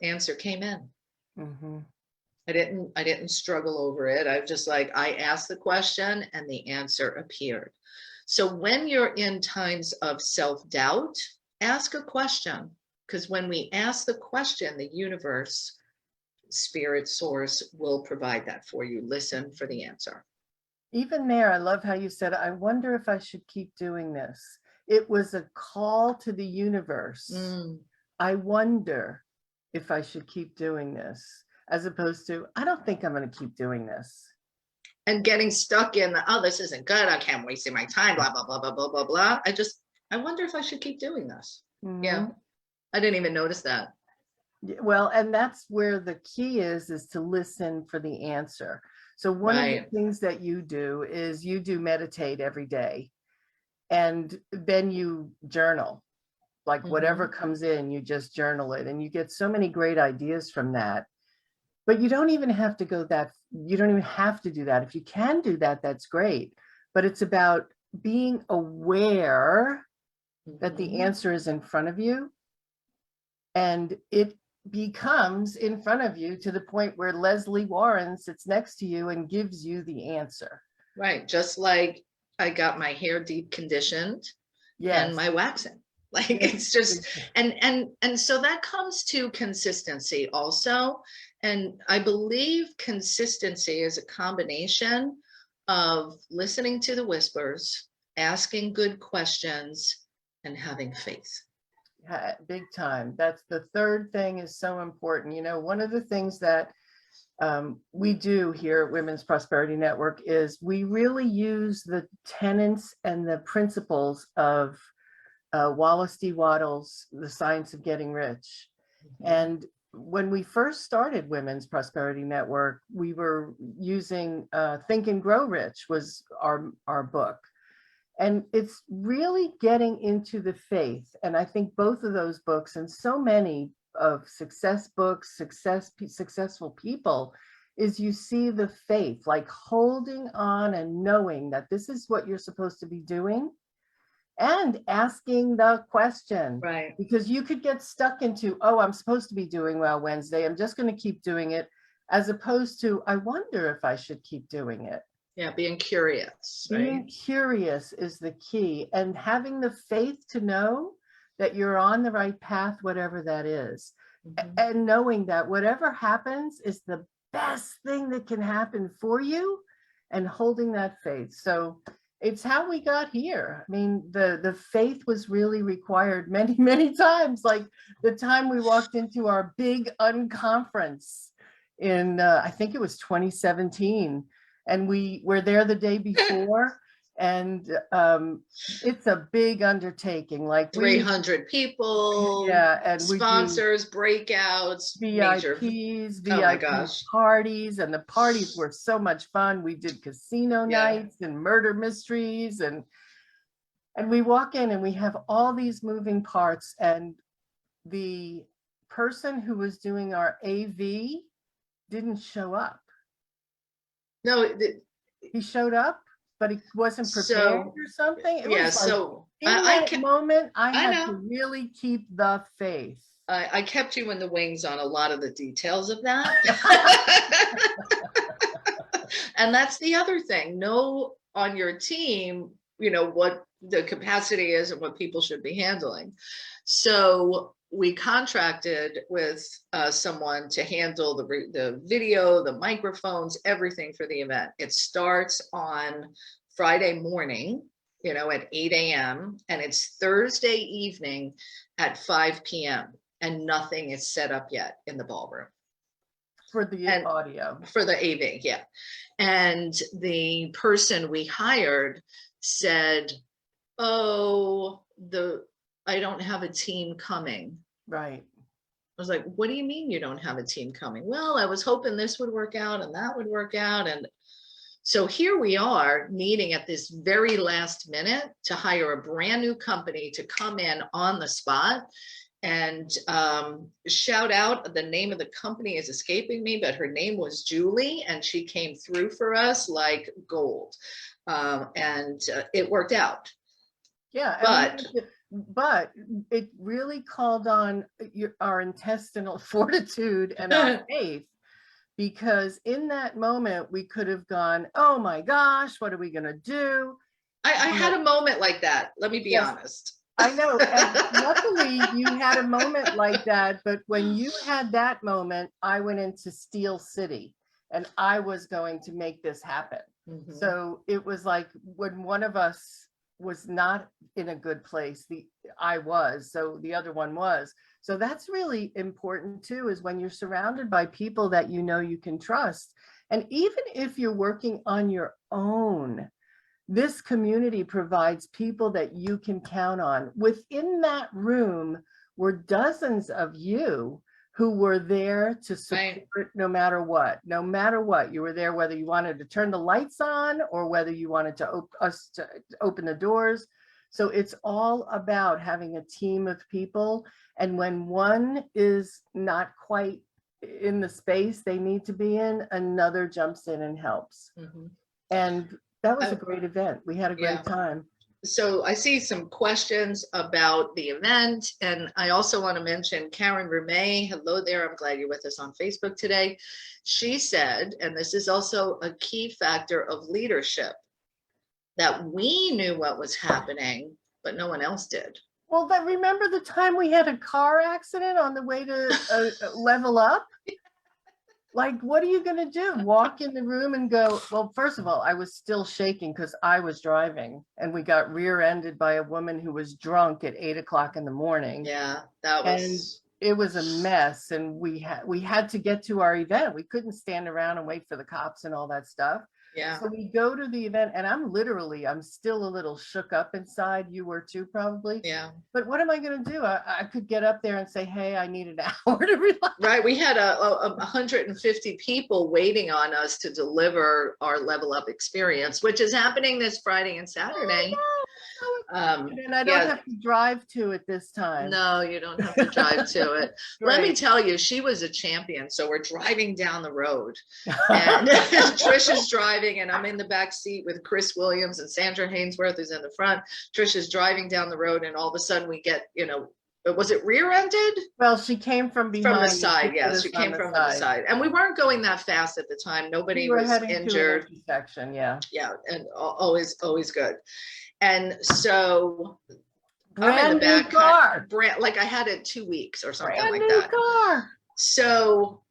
S1: Answer came in.
S2: Mm-hmm.
S1: I didn't struggle over it. I just I asked the question and the answer appeared. So when you're in times of self-doubt, ask a question. Because when we ask the question, the universe, spirit, source will provide that for you. Listen for the answer.
S2: Even there, I love how you said, I wonder if I should keep doing this. It was a call to the universe. I wonder if I should keep doing this, as opposed to, I don't think I'm going to keep doing this.
S1: And getting stuck in this isn't good. I can't waste my time, blah, blah, blah, blah, blah, blah, blah. I wonder if I should keep doing this.
S2: Mm-hmm.
S1: Yeah. I didn't even notice that.
S2: Well, and that's where the key is to listen for the answer. So one of the things that you do is you do meditate every day, and then you journal, like whatever comes in, you just journal it, and you get so many great ideas from that. But you don't even have to you don't even have to do that. If you can do that, that's great. But it's about being aware that the answer is in front of you, and it becomes in front of you to the point where Leslie Warren sits next to you and gives you the answer.
S1: Right. Just like I got my hair deep conditioned and my waxing. It's just, and so that comes to consistency also. And I believe consistency is a combination of listening to the whispers, asking good questions, and having faith.
S2: Big time. That's the third thing, is so important. You know, one of the things that we do here at Women's Prosperity Network is we really use the tenets and the principles of Wallace D. Wattles' The Science of Getting Rich. And when we first started Women's Prosperity Network, we were using Think and Grow Rich was our book. And it's really getting into the faith. And I think both of those books, and so many of success books, successful people, is you see the faith, like holding on and knowing that this is what you're supposed to be doing, and asking the question.
S1: Right.
S2: Because you could get stuck into, oh, I'm supposed to be doing Well Wednesday, I'm just going to keep doing it, as opposed to, I wonder if I should keep doing it.
S1: Yeah, being curious. Right?
S2: Being curious is the key, and having the faith to know that you're on the right path, whatever that is. And knowing that whatever happens is the best thing that can happen for you, and holding that faith. So it's how we got here. I mean, the faith was really required many, many times. Like the time we walked into our big unconference in, I think it was 2017. And we were there the day before, and it's a big undertaking, like
S1: 300 people,
S2: and
S1: sponsors, breakouts,
S2: VIPs,
S1: major,
S2: VIP parties, and the parties were so much fun. We did casino nights and murder mysteries, and we walk in and we have all these moving parts, and the person who was doing our AV didn't show up.
S1: No,
S2: he showed up, but he wasn't prepared or something.
S1: It was
S2: so in that moment, I had to really keep the faith.
S1: I kept you in the wings on a lot of the details of that. And that's the other thing. Know on your team, you know, what the capacity is and what people should be handling. So we contracted with someone to handle the video, the microphones, everything for the event. It starts on Friday morning, you know, at 8 a.m. and it's Thursday evening at 5 p.m. and nothing is set up yet in the ballroom.
S2: For the audio.
S1: For the AV, yeah. And the person we hired said, oh, I don't have a team coming.
S2: Right.
S1: I was like, what do you mean you don't have a team coming? Well, I was hoping this would work out and that would work out. And so here we are meeting at this very last minute to hire a brand new company to come in on the spot. And shout out, the name of the company is escaping me, but her name was Julie, and she came through for us like gold. And it worked out.
S2: Yeah. But it really called on our intestinal fortitude and our faith, because in that moment we could have gone, oh my gosh, what are we going to do?
S1: I had a moment like that. Let me be honest.
S2: I know. And luckily you had a moment like that. But when you had that moment, I went into Steel City and I was going to make this happen. Mm-hmm. So it was like when one of us was not in a good place, I was, so the other one was. So that's really important too, is when you're surrounded by people that you know you can trust. And even if you're working on your own, this community provides people that you can count on. Within that room were dozens of you who were there to support no matter what. No matter what, you were there, whether you wanted to turn the lights on or whether you wanted to us to open the doors. So it's all about having a team of people. And when one is not quite in the space they need to be in, another jumps in and helps. Mm-hmm. And that was a great event. We had a great time.
S1: So I see some questions about the event, and I also want to mention Karen Rumey. Hello there. I'm glad you're with us on Facebook today. She said, and this is also a key factor of leadership, that we knew what was happening, but no one else did.
S2: Well, but remember the time we had a car accident on the way to level up? Like, what are you going to do? Walk in the room and go, well, first of all, I was still shaking because I was driving and we got rear-ended by a woman who was drunk at 8 o'clock in the morning.
S1: Yeah, that was.
S2: And it was a mess. And we had to get to our event. We couldn't stand around and wait for the cops and all that stuff.
S1: Yeah.
S2: So we go to the event and I'm still a little shook up inside. You were too, probably.
S1: Yeah.
S2: But what am I going to do? I could get up there and say, hey, I need an hour to relax.
S1: Right. We had 150 people waiting on us to deliver our Level Up experience, which is happening this Friday and Saturday.
S2: And I don't have to drive to it this time.
S1: No, you don't have to drive to it. Let me tell you, she was a champion. So we're driving down the road and Trish is driving and I'm in the back seat with Chris Williams and Sandra Hainsworth is in the front. Trish is driving down the road and all of a sudden we get, was it rear-ended?
S2: Well, she came from behind.
S1: From the side, yes. She came from the side. And we weren't going that fast at the time. Nobody was injured.
S2: To an intersection, yeah.
S1: Yeah, and always good. And so
S2: I'm in the back car.
S1: Like I had it 2 weeks or something
S2: brand
S1: like
S2: new
S1: that.
S2: Car.
S1: So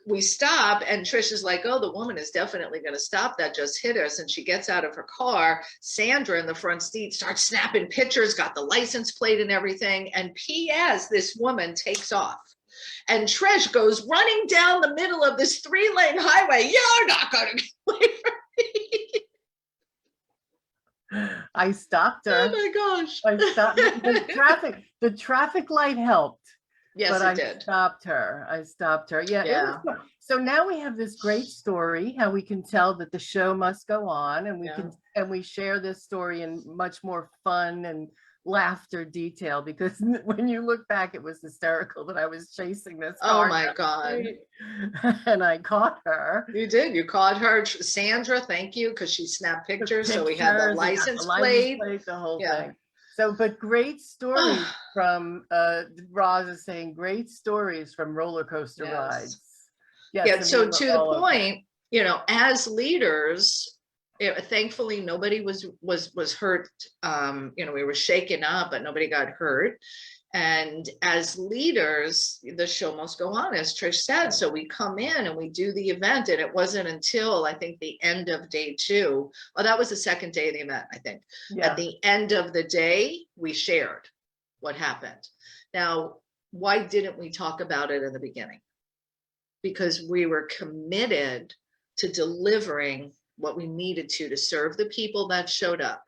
S1: we stop and Trish is like, oh, the woman is definitely going to stop that just hit us. And she gets out of her car. Sandra in the front seat starts snapping pictures, got the license plate and everything. And P.S. this woman takes off. And Trish goes running down the middle of this 3-lane highway. You're not going to get away from me.
S2: I stopped her.
S1: Oh my gosh.
S2: I stopped the traffic light helped.
S1: Yes,
S2: but
S1: it did.
S2: I stopped her. Yeah. So now we have this great story, how we can tell that the show must go on, and we share this story in much more fun and laughter detail, because when you look back, it was hysterical that I was chasing this car.
S1: Oh my God.
S2: And I caught her.
S1: You did. You caught her. Sandra, thank you, because she snapped pictures. So we had the license plate.
S2: The whole thing. So, but great stories from, Roz is saying, great stories from roller coaster rides. Yes,
S1: yeah. So to the point, as leaders, thankfully nobody was hurt. We were shaken up, but nobody got hurt. And as leaders, the show must go on, as Trish said. So we come in and we do the event, and it wasn't until I think the end of day 2. Well, that was the second day of the event, I think. Yeah. At the end of the day, we shared what happened. Now, why didn't we talk about it in the beginning? Because we were committed to delivering what we needed to serve the people that showed up.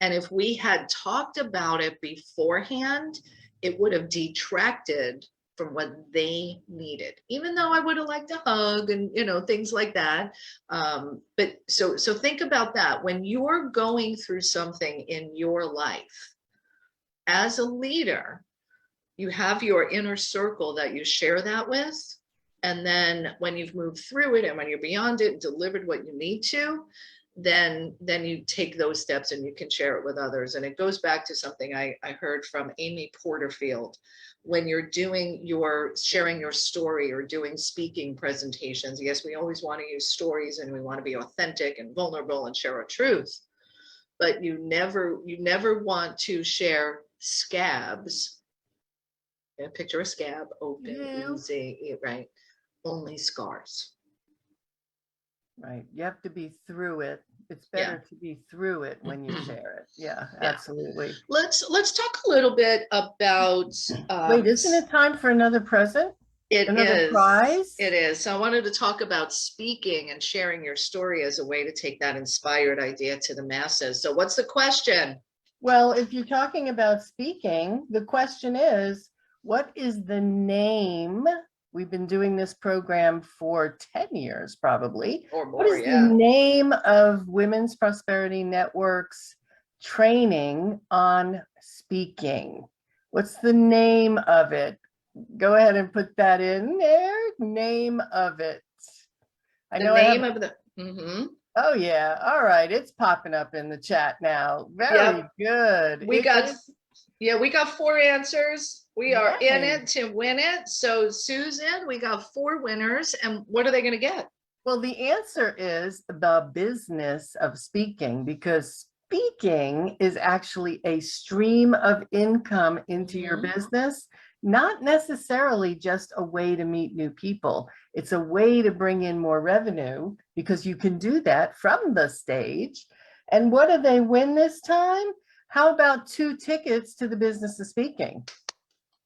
S1: And if we had talked about it beforehand, it would have detracted from what they needed, even though I would have liked a hug and, things like that. But so think about that. When you're going through something in your life, as a leader, you have your inner circle that you share that with. And then when you've moved through it and when you're beyond it and delivered what you need to, then you take those steps and you can share it with others. And it goes back to something I heard from Amy Porterfield. When you're sharing your story or doing speaking presentations, yes, we always want to use stories and we want to be authentic and vulnerable and share our truth. But you never want to share scabs. Picture a scab, open, easy, right? Only scars.
S2: Right. You have to be through it. It's better to be through it when you share it. Yeah, absolutely.
S1: Let's talk a little bit about
S2: wait, isn't it time for another present? Another prize?
S1: It is. So I wanted to talk about speaking and sharing your story as a way to take that inspired idea to the masses. So what's the question?
S2: Well, if you're talking about speaking, the question is, what is the name? We've been doing this program for 10 years, probably.
S1: Or more,
S2: what is the name of Women's Prosperity Network's training on speaking? What's the name of it? Go ahead and put that in there. Name of it. Oh, yeah. All right. It's popping up in the chat now. Very good.
S1: We got 4 answers. We are in it to win it. So Susan, we got 4 winners. And what are they going to get?
S2: Well, the answer is the business of speaking, because speaking is actually a stream of income into your business, not necessarily just a way to meet new people. It's a way to bring in more revenue because you can do that from the stage. And what do they win this time? How about 2 tickets to the business of speaking?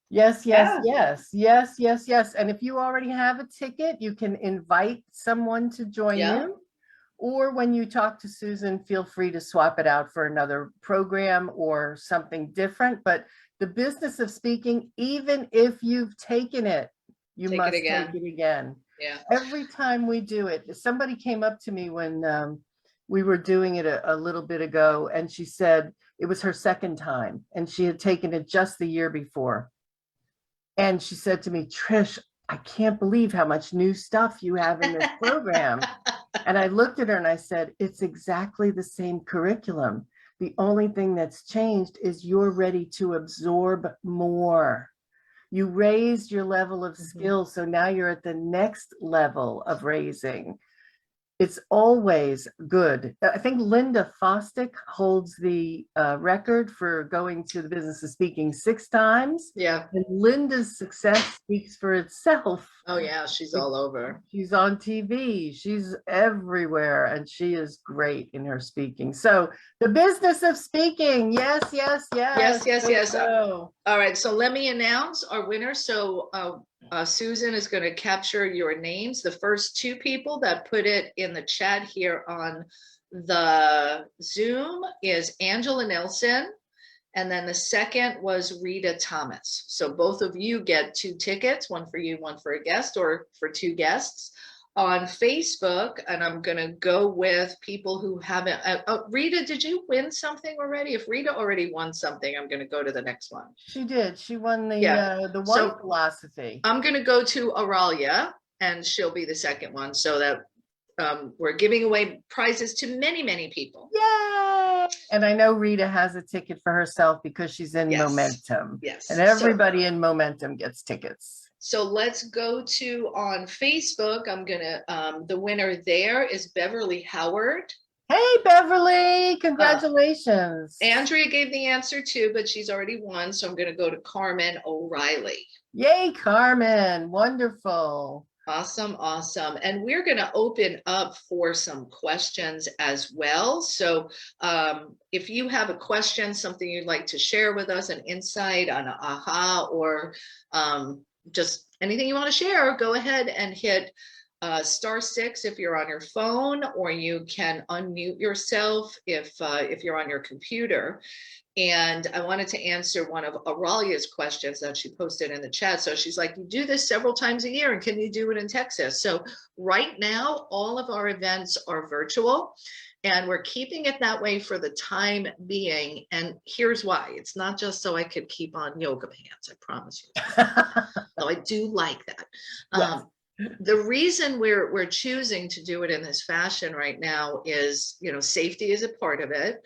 S2: Yes. And if you already have a ticket, you can invite someone to join you. Or when you talk to Susan, feel free to swap it out for another program or something different. But the business of speaking, even if you've taken it, you must take it again.
S1: Yeah.
S2: Every time we do it, somebody came up to me when we were doing it a little bit ago, and she said it was her second time and she had taken it just the year before. And she said to me, Trish, I can't believe how much new stuff you have in this program. And I looked at her and I said, it's exactly the same curriculum. The only thing that's changed is you're ready to absorb more. You raised your level of skill. So now you're at the next level of raising. It's always good. I think Linda Fostick holds the record for going to the business of speaking 6 times.
S1: Yeah.
S2: And Linda's success speaks for itself.
S1: Oh, yeah. She's all over.
S2: She's on TV. She's everywhere. And she is great in her speaking. So the business of speaking. Yes.
S1: All right. So let me announce our winner. So Susan is going to capture your names. The first 2 people that put it in the chat here on the Zoom is Angela Nelson. And then the second was Rita Thomas. So both of you get 2 tickets, one for you, one for a guest, or for 2 guests on Facebook. And I'm going to go with people who haven't. Rita, did you win something already? If Rita already won something, I'm going to go to the next one.
S2: She did. She won the white philosophy.
S1: I'm going to go to Aralia, and she'll be the second one, so that we're giving away prizes to many, many people.
S2: Yay! And I know Rita has a ticket for herself because she's in Momentum.
S1: Yes.
S2: And everybody in Momentum gets tickets.
S1: So let's go to on Facebook. I'm going to, the winner there is Beverly Howard.
S2: Hey, Beverly, congratulations.
S1: Andrea gave the answer too, but she's already won. So I'm going to go to Carmen O'Reilly.
S2: Yay, Carmen. Wonderful.
S1: Awesome. And we're going to open up for some questions as well. So if you have a question, something you'd like to share with us, an insight, an aha, or just anything you want to share, go ahead and hit *6 if you're on your phone, or you can unmute yourself if you're on your computer. And I wanted to answer one of Auralia's questions that she posted in the chat. So she's like, you do this several times a year, and can you do it in Texas? So right now, all of our events are virtual, and we're keeping it that way for the time being. And here's why. It's not just so I could keep on yoga pants, I promise you. Though I do like that.
S2: Yes.
S1: The reason we're choosing to do it in this fashion right now is, safety is a part of it.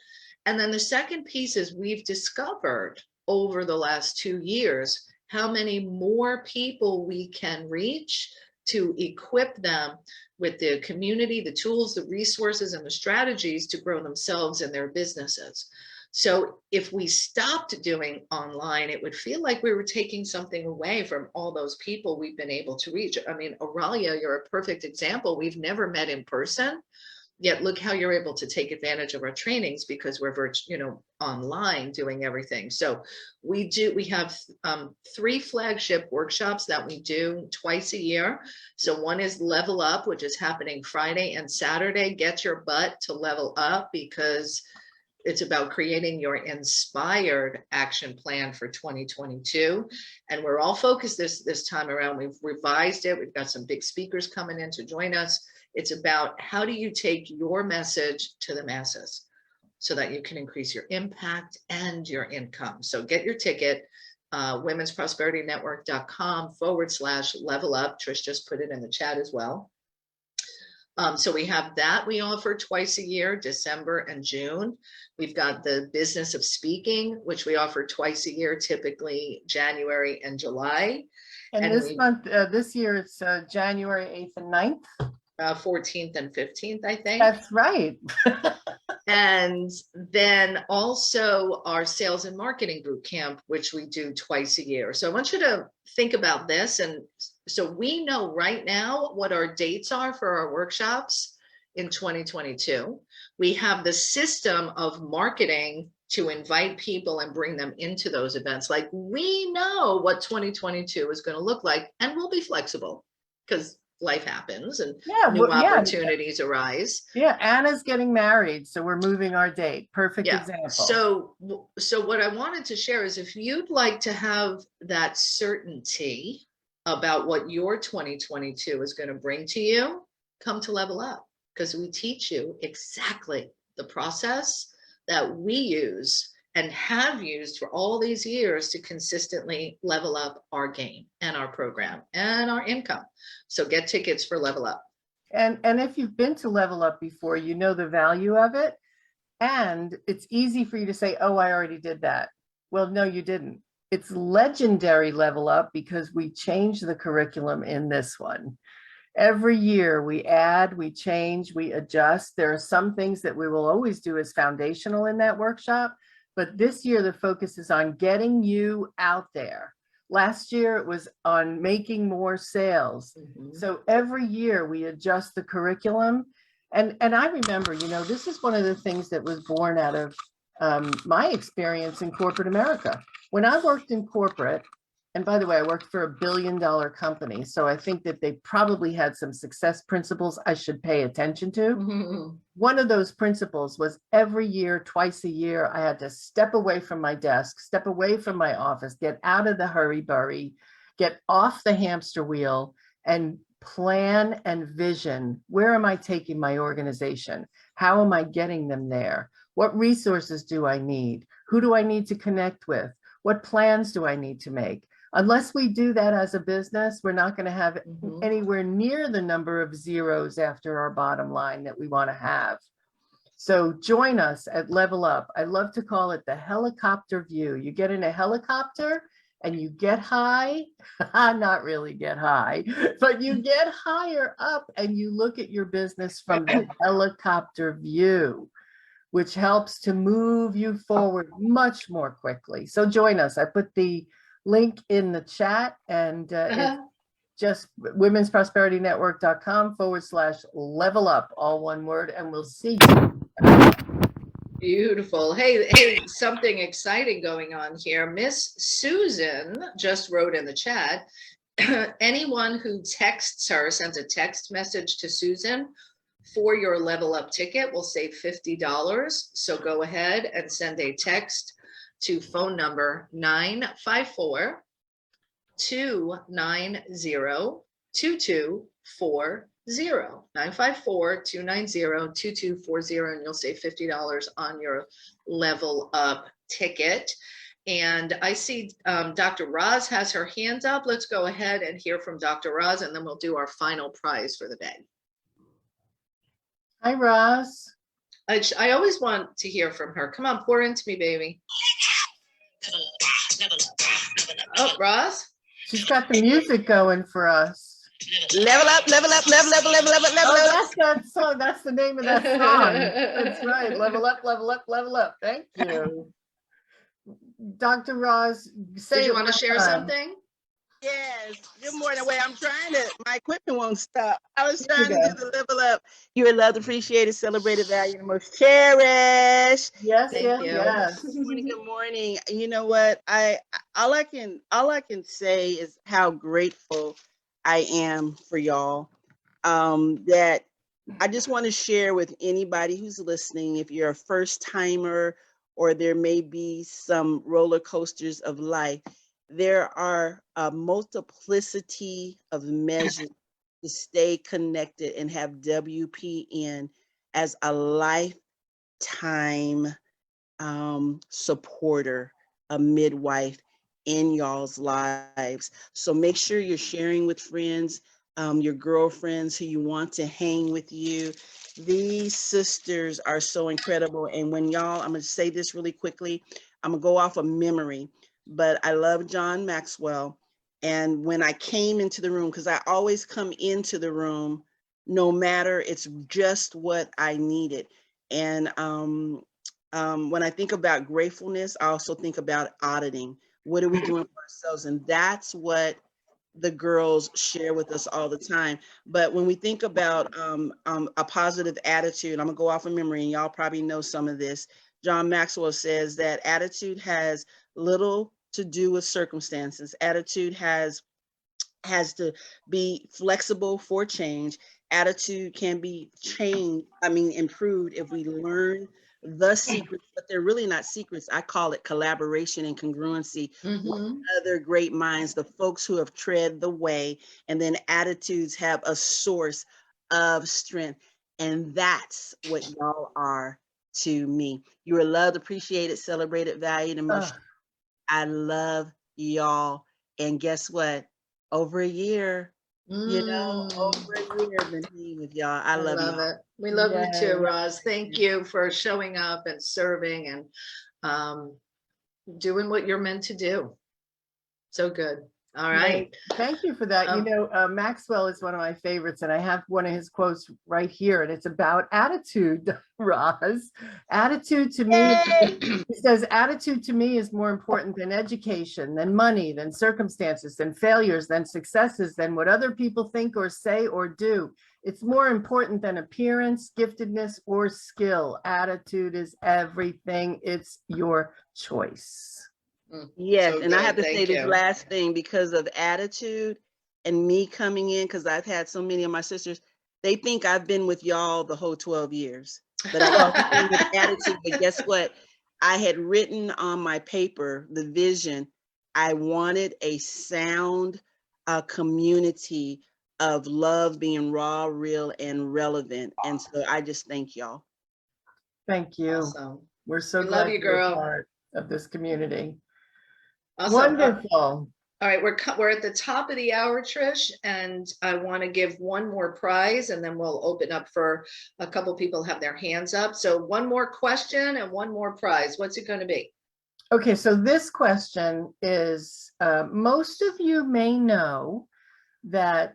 S1: And then the second piece is we've discovered over the last 2 years how many more people we can reach to equip them with the community, the tools, the resources, and the strategies to grow themselves and their businesses. So if we stopped doing online, it would feel like we were taking something away from all those people we've been able to reach. I mean, Auralia, you're a perfect example. We've never met in person. Yet look how you're able to take advantage of our trainings because we're online doing everything. So we have 3 flagship workshops that we do twice a year. So one is Level Up, which is happening Friday and Saturday. Get your butt to level up, because it's about creating your inspired action plan for 2022. And we're all focused this time around. We've revised it. We've got some big speakers coming in to join us. It's about how do you take your message to the masses so that you can increase your impact and your income. So get your ticket, womensprosperityNetwork.com/level up. Trish just put it in the chat as well. So we have that we offer twice a year, December and June. We've got the Business of Speaking, which we offer twice a year, typically January and July.
S2: And this year, it's January 8th and 9th.
S1: 14th and 15th, I think.
S2: That's right.
S1: And then also our Sales and Marketing Boot Camp, which we do twice a year. So I want you to think about this. And so we know right now what our dates are for our workshops in 2022. We have the system of marketing to invite people and bring them into those events. Like, we know what 2022 is going to look like, and we'll be flexible because life happens and new opportunities arise.
S2: Yeah, Anna's getting married, so we're moving our date. Perfect example.
S1: So what I wanted to share is, if you'd like to have that certainty about what your 2022 is going to bring to you, come to Level Up, because we teach you exactly the process that we use and have used for all these years to consistently level up our game and our program and our income. So get tickets for Level Up.
S2: And if you've been to Level Up before, you know the value of it. And it's easy for you to say, oh, I already did that. Well, no, you didn't. It's legendary Level Up because we change the curriculum in this one. Every year we add, we change, we adjust. There are some things that we will always do as foundational in that workshop. But this year, the focus is on getting you out there. Last year, it was on making more sales. Mm-hmm. So every year we adjust the curriculum. And I remember, this is one of the things that was born out of my experience in corporate America. When I worked in corporate, and by the way, I worked for $1 billion company. So I think that they probably had some success principles I should pay attention to. Mm-hmm. One of those principles was every year, twice a year, I had to step away from my desk, step away from my office, get out of the hurry-burry, get off the hamster wheel, and plan and vision. Where am I taking my organization? How am I getting them there? What resources do I need? Who do I need to connect with? What plans do I need to make? Unless we do that as a business, we're not going to have anywhere near the number of zeros after our bottom line that we want to have. So join us at Level Up. I love to call it the helicopter view. You get in a helicopter and you get high, not really get high, but you get higher up and you look at your business from the helicopter view, which helps to move you forward much more quickly. So join us. I put the link in the chat, and it's just womensprosperityNetwork.com/level up, all one word, and we'll see you.
S1: Beautiful. Hey, something exciting going on here. Miss Susan just wrote in the chat, anyone who texts her, sends a text message to Susan for your level up ticket will save $50. So go ahead and send a text to phone number 954 290 2240. 954-290-2240, and you'll save $50 on your level up ticket. And I see Dr. Roz has her hand up. Let's go ahead and hear from Dr. Roz, and then we'll do our final prize for the day.
S2: Hi, Roz.
S1: I always want to hear from her. Come on, pour into me, baby. Oh, Roz?
S2: She's got the music going for us.
S4: Level up, level up, level up, level up, level up.
S2: That's that song. That's the name of that song. That's right. Level up, level up, level up. Thank you. Dr. Roz,
S1: Did you want to share something?
S4: Yes. Good morning. Wait, I'm trying to, my equipment won't stop. I was trying to do the level up. You are loved, appreciated, celebrated, valued, and most cherished.
S2: Yes,
S1: Thank
S2: yes,
S1: you.
S2: yes.
S4: Good morning. Good morning. You know what? All I can say is how grateful I am for y'all. That I just want to share with anybody who's listening, if you're a first timer or there may be some roller coasters of life, there are a multiplicity of measures to stay connected and have WPN as a lifetime supporter, a midwife in y'all's lives. So make sure you're sharing with friends, your girlfriends who you want to hang with you. These sisters are so incredible. And when y'all, I'm going to say this really quickly, I'm going to go off of memory, but I love John Maxwell. And when I came into the room, because I always come into the room, no matter, it's just what I needed. And when I think about gratefulness, I also think about auditing. What are we doing for ourselves? And that's what the girls share with us all the time. But when we think about a positive attitude, I'm gonna go off of memory, and y'all probably know some of this. John Maxwell says that attitude has little to do with circumstances. Attitude has to be flexible for change. Attitude can be improved if we learn the secrets, but they're really not secrets. I call it collaboration and congruency with other great minds, the folks who have tread the way. And then attitudes have a source of strength. And that's what y'all are to me. You are loved, appreciated, celebrated, valued, and most. I love y'all. And guess what? Over a year, over a year I've been hanging with y'all. I love y'all.
S1: It. We love you too, Roz. Thank you for showing up and serving and doing what you're meant to do. So good. All right.
S2: Thank you for that. Maxwell is one of my favorites, and I have one of his quotes right here, and it's about attitude, Roz. Attitude to me, he says, attitude to me is more important than education, than money, than circumstances, than failures, than successes, than what other people think or say or do. It's more important than appearance, giftedness, or skill. Attitude is everything. It's your choice.
S4: Yes,
S1: So
S4: and I have to
S1: good.
S4: say
S1: Thank
S4: this
S1: you.
S4: last thing, because of attitude and me coming in, because I've had so many of my sisters, they think I've been with y'all the whole 12 years. But I came with attitude. But guess what? I had written on my paper the vision. I wanted a sound community of love being raw, real, and relevant. And so I just thank y'all.
S2: Thank you.
S1: Awesome.
S2: We're so
S1: We
S2: glad
S1: love you,
S2: you're
S1: girl.
S2: part of this community.
S1: Awesome.
S2: Wonderful.
S1: All right, we're at the top of the hour, Trish, and I want to give one more prize, and then we'll open up for a couple people have their hands up. So one more question and one more prize. What's it going to be?
S2: Okay, so this question is, most of you may know that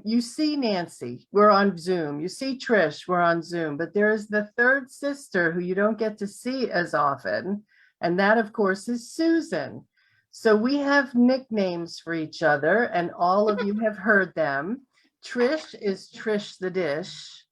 S2: you see Nancy, we're on Zoom. You see Trish, we're on Zoom, but there's the third sister who you don't get to see as often. And that, of course, is Susan. So we have nicknames for each other, and all of you have heard them. Trish is Trish the Dish.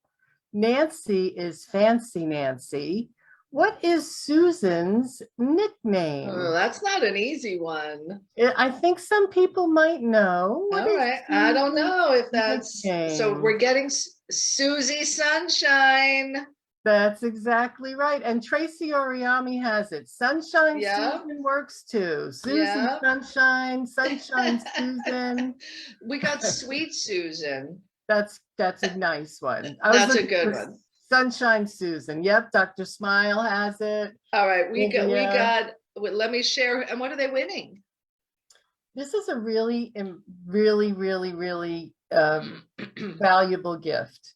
S2: Nancy is Fancy Nancy. What is Susan's nickname?
S1: Oh, that's not an easy one.
S2: I think some people might know. What
S1: All
S2: is
S1: right. I don't
S2: Susan's
S1: know if that's, so
S2: nickname?
S1: we're getting Susie Sunshine.
S2: That's exactly right. And Tracy Oriami has it. Sunshine
S1: Yeah.
S2: Susan works too. Susan
S1: Yeah.
S2: Sunshine, Sunshine Susan.
S1: We got Sweet Susan.
S2: That's a nice one. I was
S1: That's a
S2: looking
S1: good
S2: for
S1: one.
S2: Sunshine Susan. Yep, Dr. Smile has it.
S1: All right, we
S2: Olivia.
S1: got, let me share, and what are they winning?
S2: This is a really valuable gift.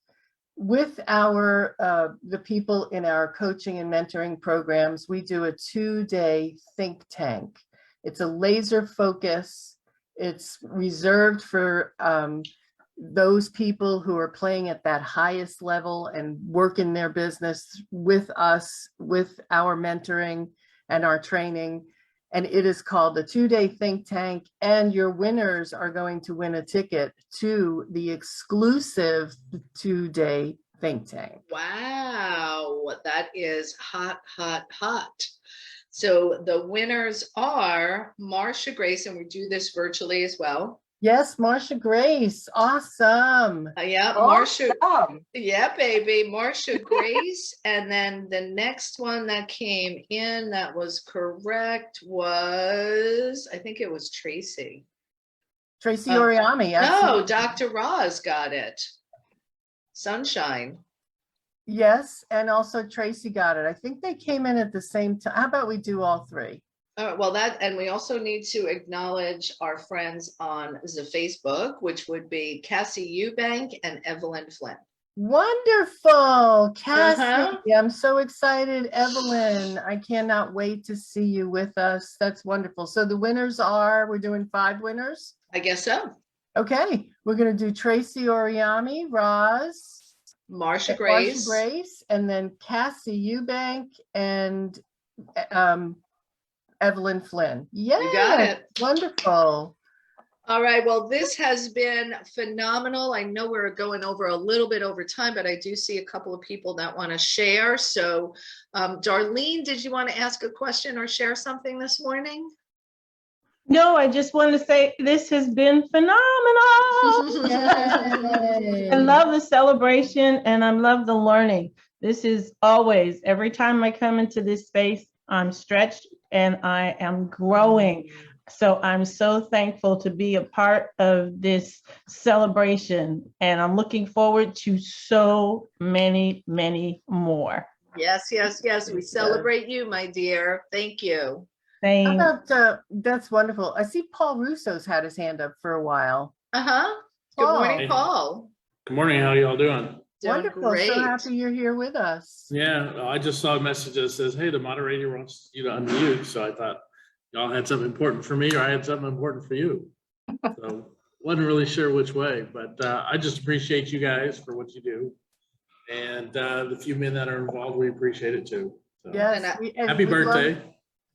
S2: With our the people in our coaching and mentoring programs, we do a 2-day think tank. It's a laser focus. It's reserved for those people who are playing at that highest level and work in their business with us, with our mentoring and our training. And it is called the 2-day think tank. And your winners are going to win a ticket to the exclusive 2-day think tank.
S1: Wow, that is hot, hot, hot. So the winners are Marsha Grace, and we do this virtually as well.
S2: Yes, Marsha Grace. Awesome.
S1: Yeah, Marsha. Yeah, baby. Marsha Grace. And then the next one that came in that was correct was, I think it was Tracy.
S2: Tracy Oriami.
S1: No, Dr. Roz got it. Sunshine.
S2: Yes, and also Tracy got it. I think they came in at the same time. How about we do all three?
S1: Well, that, and we also need to acknowledge our friends on the Facebook, which would be Cassie Eubank and Evelyn Flynn.
S2: Wonderful, Cassie. I'm so excited. Evelyn, I cannot wait to see you with us. That's wonderful. So the winners are, we're doing 5 winners?
S1: I guess so.
S2: Okay, we're going to do Tracy Oriami, Roz,
S1: Marsha Grace,
S2: and then Cassie Eubank and Evelyn Flynn. Yeah,
S1: you got it.
S2: Wonderful.
S1: All right. Well, this has been phenomenal. I know we're going over a little bit over time, but I do see a couple of people that want to share. So, Darlene, did you want to ask a question or share something this morning?
S5: No, I just want to say this has been phenomenal. I love the celebration and I love the learning. This is always, every time I come into this space, I'm stretched and I am growing. So I'm so thankful to be a part of this celebration. And I'm looking forward to so many, many more.
S1: Yes, yes, yes. We celebrate you, my dear. Thank you.
S5: Thanks.
S2: How about, that's wonderful. I see Paul Russo's had his hand up for a while.
S1: Good morning, Paul.
S6: Good morning. How y'all doing?
S1: Doing
S2: Wonderful.
S1: great.
S2: So happy you're here with us.
S6: Yeah, I just saw a message that says, hey, the moderator wants you to unmute. So I thought y'all had something important for me or I had something important for you. So wasn't really sure which way, but I just appreciate you guys for what you do. And the few men that are involved, we appreciate it too. So,
S2: Yes.
S6: happy birthday.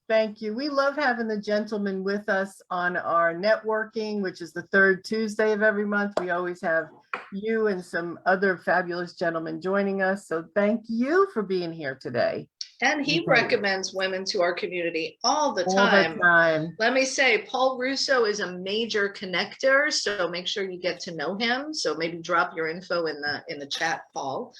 S2: Thank you. We love having the gentlemen with us on our networking, which is the 3rd Tuesday of every month. We always have you and some other fabulous gentlemen joining us. So thank you for being here today.
S1: And he recommends women to our community all the
S2: All
S1: time.
S2: the time.
S1: Let me say, Paul Russo is a major connector, so make sure you get to know him. So maybe drop your info in the chat, Paul,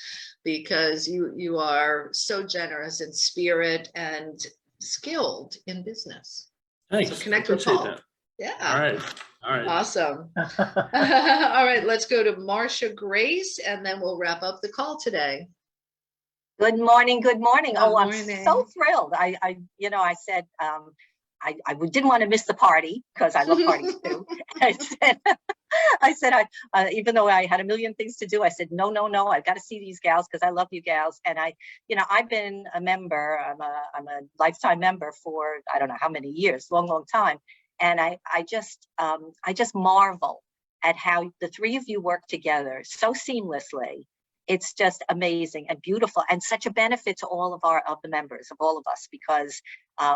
S1: because you are so generous in spirit and skilled in business.
S6: Thanks.
S1: So connect
S6: I
S1: with Paul.
S6: appreciate
S1: Yeah.
S6: that. All right. All right.
S1: Awesome. All right, let's go to Marsha Grace, and then we'll wrap up the call today.
S7: Good morning. Good morning.
S1: Good
S7: I'm
S1: morning.
S7: so thrilled. I said, I didn't want to miss the party because I love parties too. I said, even though I had a million things to do, I said, no, I've got to see these gals because I love you gals. And I've been a member. I'm a lifetime member for, I don't know how many years, long time. And I just marvel at how the 3 of you work together so seamlessly. It's just amazing and beautiful and such a benefit to all of the members of all of us, because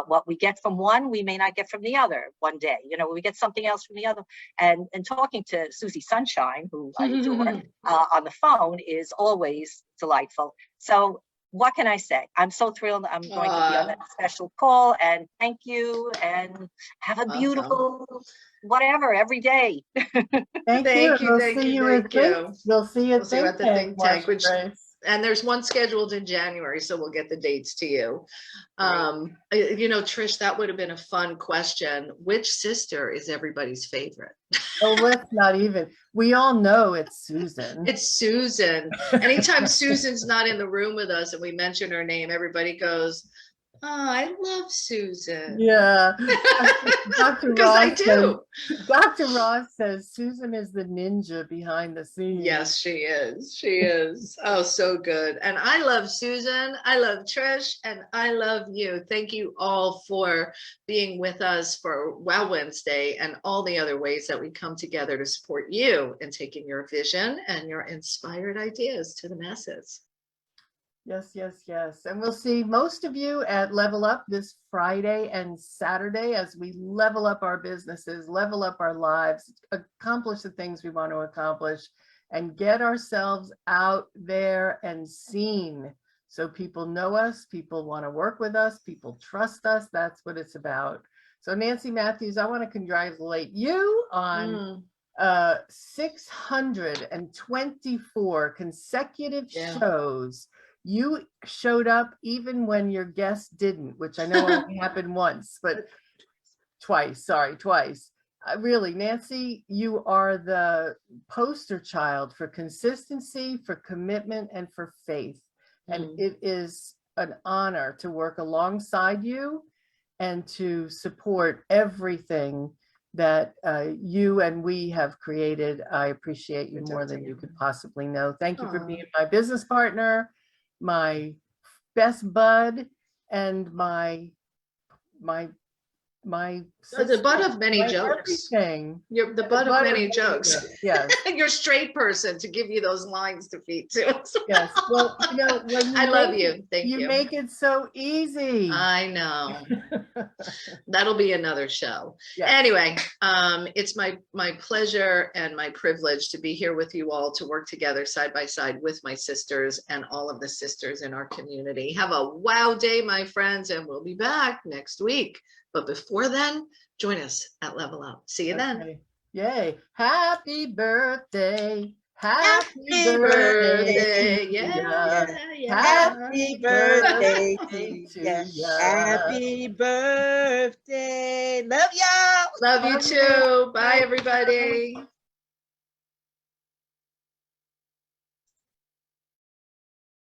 S7: what we get from one, we may not get from the other one day. We get something else from the other. And talking to Susie Sunshine, who I adore, on the phone is always delightful. So what can I say? I'm so thrilled. I'm going to be on that special call, and thank you, and have a
S1: Awesome.
S7: beautiful whatever every day.
S2: Thank
S1: Thank
S2: you.
S1: you,
S2: We'll
S1: thank
S2: see
S1: you,
S2: you at
S1: thank you.
S2: Think. We'll see you at
S1: We'll see you at the
S2: Think
S1: Think Tank,
S2: Marsha
S1: which-
S2: Grace.
S1: And there's one scheduled in January, so we'll get the dates to you. You know, Trish, that would have been a fun question. Which sister is everybody's favorite?
S2: Oh, let's not even. We all know it's Susan.
S1: It's Susan. Anytime Susan's not in the room with us and we mention her name, everybody goes, "Oh, I love Susan."
S2: Yeah. Dr.
S1: Because I
S2: Ross says,
S1: do.
S2: Dr. Ross says Susan is the ninja behind the scenes.
S1: Yes, she is. She is. Oh, so good. And I love Susan. I love Trish, and I love you. Thank you all for being with us for Wow Wednesday and all the other ways that we come together to support you in taking your vision and your inspired ideas to the masses.
S2: Yes, yes, yes. And we'll see most of you at Level Up this Friday and Saturday as we level up our businesses, level up our lives, accomplish the things we want to accomplish, and get ourselves out there and seen. So people know us, people want to work with us, people trust us. That's what it's about. So Nancy Matthews, I want to congratulate you on 624 consecutive shows. You showed up even when your guest didn't, which I know only happened once, but twice. Really, Nancy, you are the poster child for consistency, for commitment, and for faith. And it is an honor to work alongside you and to support everything that you and we have created. I appreciate you more than you could possibly know. Thank you for being my business partner, my best bud, and my
S1: The butt of many jokes.
S2: everything.
S1: You're the butt of many jokes.
S2: Yes.
S1: You're a straight person to give you those lines to feed to.
S2: Yes. Well, you know, when you
S1: I love
S2: make
S1: you. Thank you.
S2: You make it so easy.
S1: I know. That'll be another show.
S2: Yes.
S1: Anyway, it's my pleasure and my privilege to be here with you all to work together side by side with my sisters and all of the sisters in our community. Have a wow day, my friends, and we'll be back next week. But before then, join us at Level Up. See you then.
S2: Okay. Yay. Happy birthday. Happy
S1: Birthday.
S2: to
S1: Yeah.
S2: ya.
S4: Happy birthday to
S2: to
S4: ya.
S2: ya.
S4: Happy birthday. Love y'all.
S1: Love you too. Bye, everybody.